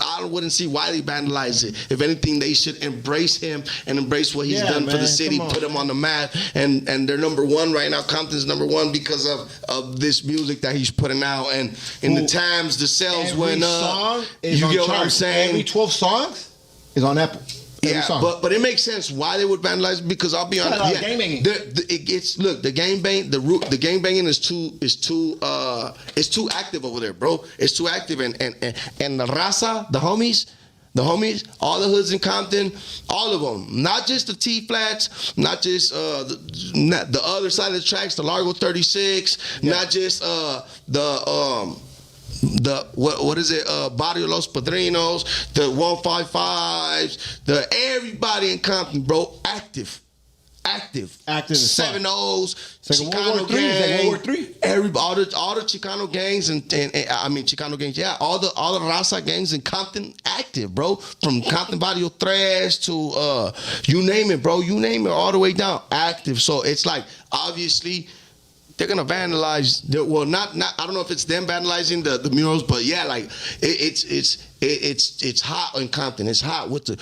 I wouldn't see why they vandalize it. If anything, they should embrace him and embrace what he's done for the city, put him on the map, and they're number one right now. Compton's number one because of this music that he's putting out, and in the times the sales went up. You get what I'm saying? Every 12 songs is on Apple. Yeah, but it makes sense why they would vandalize it, because I'll be honest. The gang banging is too active over there, bro. It's too active, and the raza, the homies, all the hoods in Compton, all of them, not just the T-Flats, not just the other side of the tracks, the Largo 36, not just what is it? Barrio Los Padrinos, the 155s, everybody in Compton, bro, active. 7-O's, Chicano gang, all the Chicano gangs and Chicano gangs, all the Raza gangs in Compton active, bro. From Compton Barrio Tres to you name it, bro. You name it, all the way down active. So it's like obviously they're gonna vandalize. Well, not. I don't know if it's them vandalizing the murals, but yeah, like it's hot in Compton. It's hot with the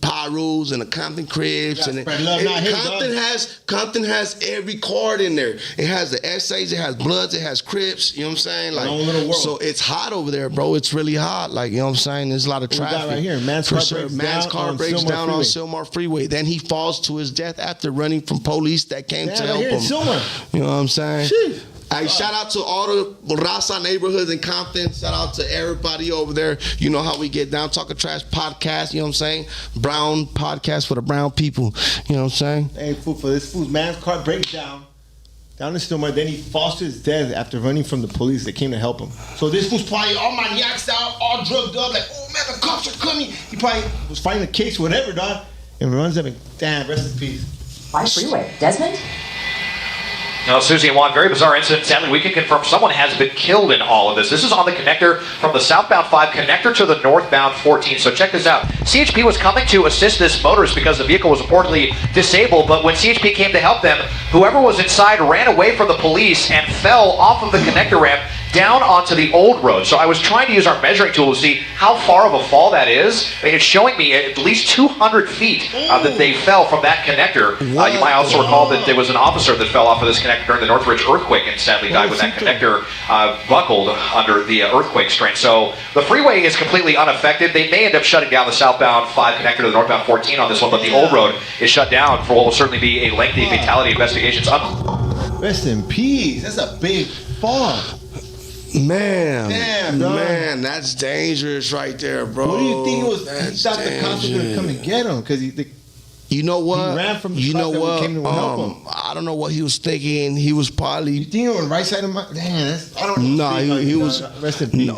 Pyrus and the Compton Cribs, and Compton has every card in there. It has the Essays, it has Bloods, it has Crips. You know what I'm saying? Like, so it's hot over there, bro. It's really hot. Like, you know what I'm saying? There's a lot of traffic. Right here, man's car breaks down on Silmar Freeway. Then he falls to his death after running from police that came to help him. You know what I'm saying? Hey, shout out to all the Raza neighborhoods in Compton. Shout out to everybody over there. You know how we get down. Talking Trash podcast, you know what I'm saying? Brown podcast for the brown people. You know what I'm saying? Hey, for this fool's man's car breaks down in Stillmore. Then he falls to his death after running from the police that came to help him. So this fool's probably all maniacs out, all drugged up, like, oh man, the cops are coming. He probably was fighting a case, whatever, dog. And runs up and, damn, rest in peace. Why freeway? Desmond? No, Susie and Juan, very bizarre incident. Sadly, we can confirm someone has been killed in all of this. This is on the connector from the southbound 5 connector to the northbound 14. So check this out. CHP was coming to assist this motorist because the vehicle was reportedly disabled, but when CHP came to help them, whoever was inside ran away from the police and fell off of the connector ramp down onto the old road. So I was trying to use our measuring tool to see how far of a fall that is. It's showing me at least 200 feet that they fell from that connector. You might also recall that there was an officer that fell off of this connector during the Northridge earthquake and sadly died when that connector buckled under the earthquake strain. So the freeway is completely unaffected. They may end up shutting down the southbound 5 connector to the northbound 14 on this one, but the old road is shut down for what will certainly be a lengthy fatality investigation. Rest in peace. That's a big fall. Man, that's dangerous right there, bro. What do you think it was? He thought the cops were gonna come and get him because you know what? He ran from the cops that came to help him. I don't know what he was thinking. He was probably. You think it was right side of my? Damn, I don't know. No, he was. Rest in peace.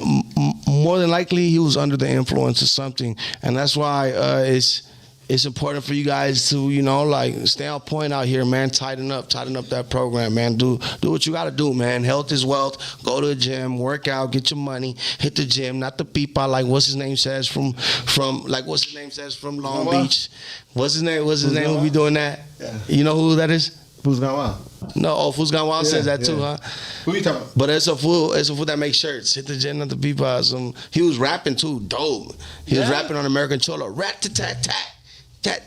More than likely, he was under the influence of something, and that's why it's important for you guys to, you know, like stay on point out here, man. Tighten up that program, man. Do what you gotta do, man. Health is wealth. Go to the gym, work out, get your money, hit the gym, not the people like what's his name says from Long Beach. What's his name will be doing that? Yeah. You know who that is? Fools Gone Wild. No, Fools Gone Wild says that too, huh? Who you talking about? But it's a fool that makes shirts. Hit the gym, not the people. He was rapping too, dope. He was rapping on American Cholo. Rat-tat-tat-tat.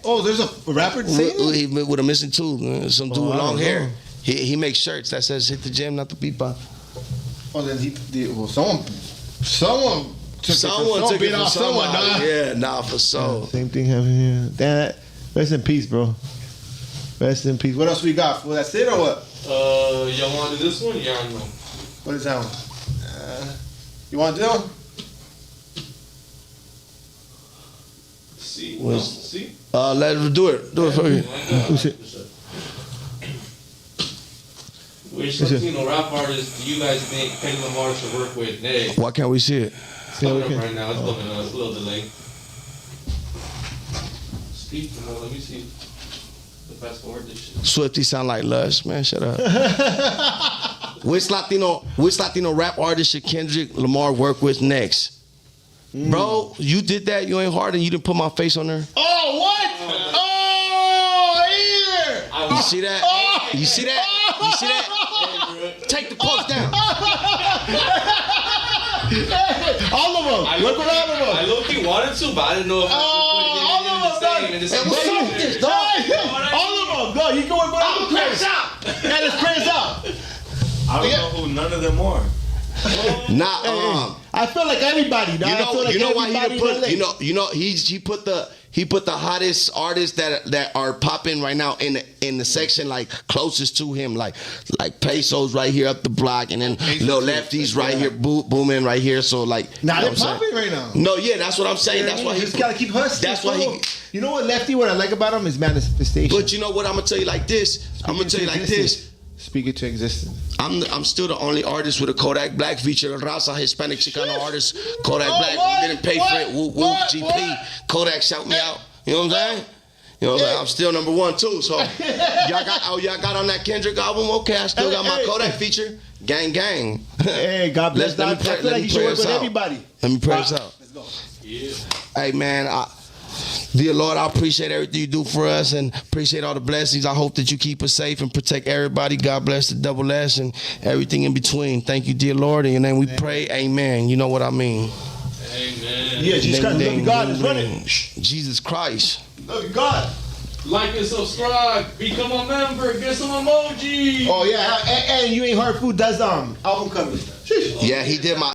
Oh, there's a rapper saying with a missing tooth. Some dude with long hair. He makes shirts that says "Hit the gym, not the people." Oh, then someone took it from someone. Yeah, nah, for sure. Same thing happened here. Damn, rest in peace, bro. Rest in peace. What else we got? Well, that's it or what? Y'all want to do this one? Yeah, no. What is that one? You want to do it? See? Was- See? Let's do it. Do it for you. Which Latino rap artist do you guys think Kenny Lamar should work with next? Why can't we see it? It's coming up right now. It's coming up. It's a little delay. Speak. Let me see. Fast forward this shit. Swifty sound like Lush, man. Shut up. Which Latino rap artist should Kendrick Lamar work with next? Bro, you did that. You ain't hard and you didn't put my face on there. Oh, what? Oh, here. You see that? You see that? You see that? Take the post down. All of them. Look at all of them. I low-key wanted to, but I didn't know if I could put it in the same. All of them. Go. You go with whatever. Press out. Yeah, let's press out. I don't know who none of them are. Nah, I feel like everybody. Dog. I feel like you know why he everybody done put he put the hottest artists that are popping right now in the section like closest to him, like Pesos right here up the block, and then Lil Lefty's right here booming right here. So like, Now you know they're what I'm popping saying? right now. No, yeah, that's what I'm saying. That's why he just gotta keep hustling. That's why he. You know what, Lefty? What I like about him is manifestation. But you know what? I'm gonna tell you like this. Speak it to existence. I'm still the only artist with a Kodak Black feature. Raza Hispanic Chicano artist. Kodak Black. what? We didn't pay for it. Whoop, whoop, What? GP. What? Kodak shout me out. You know what I'm saying? You know what I'm saying? I'm still number one too. So y'all got on that Kendrick album? Okay, I still got my Kodak feature. Gang, gang. Hey, God bless. Let me I feel like you should work with everybody. Let me pray us out. Let's go. Yeah. Hey man, dear Lord, I appreciate everything you do for us and appreciate all the blessings. I hope that you keep us safe and protect everybody. God bless the double S and everything in between. Thank you, dear Lord. In your name we pray. Amen. You know what I mean. Amen. Yeah, Jesus Christ. Love you, God. Let's run it. Jesus Christ. Love you, God. Like and subscribe. Become a member. Get some emoji. Oh yeah, and you ain't hard food. That's album cover. Yeah, he did my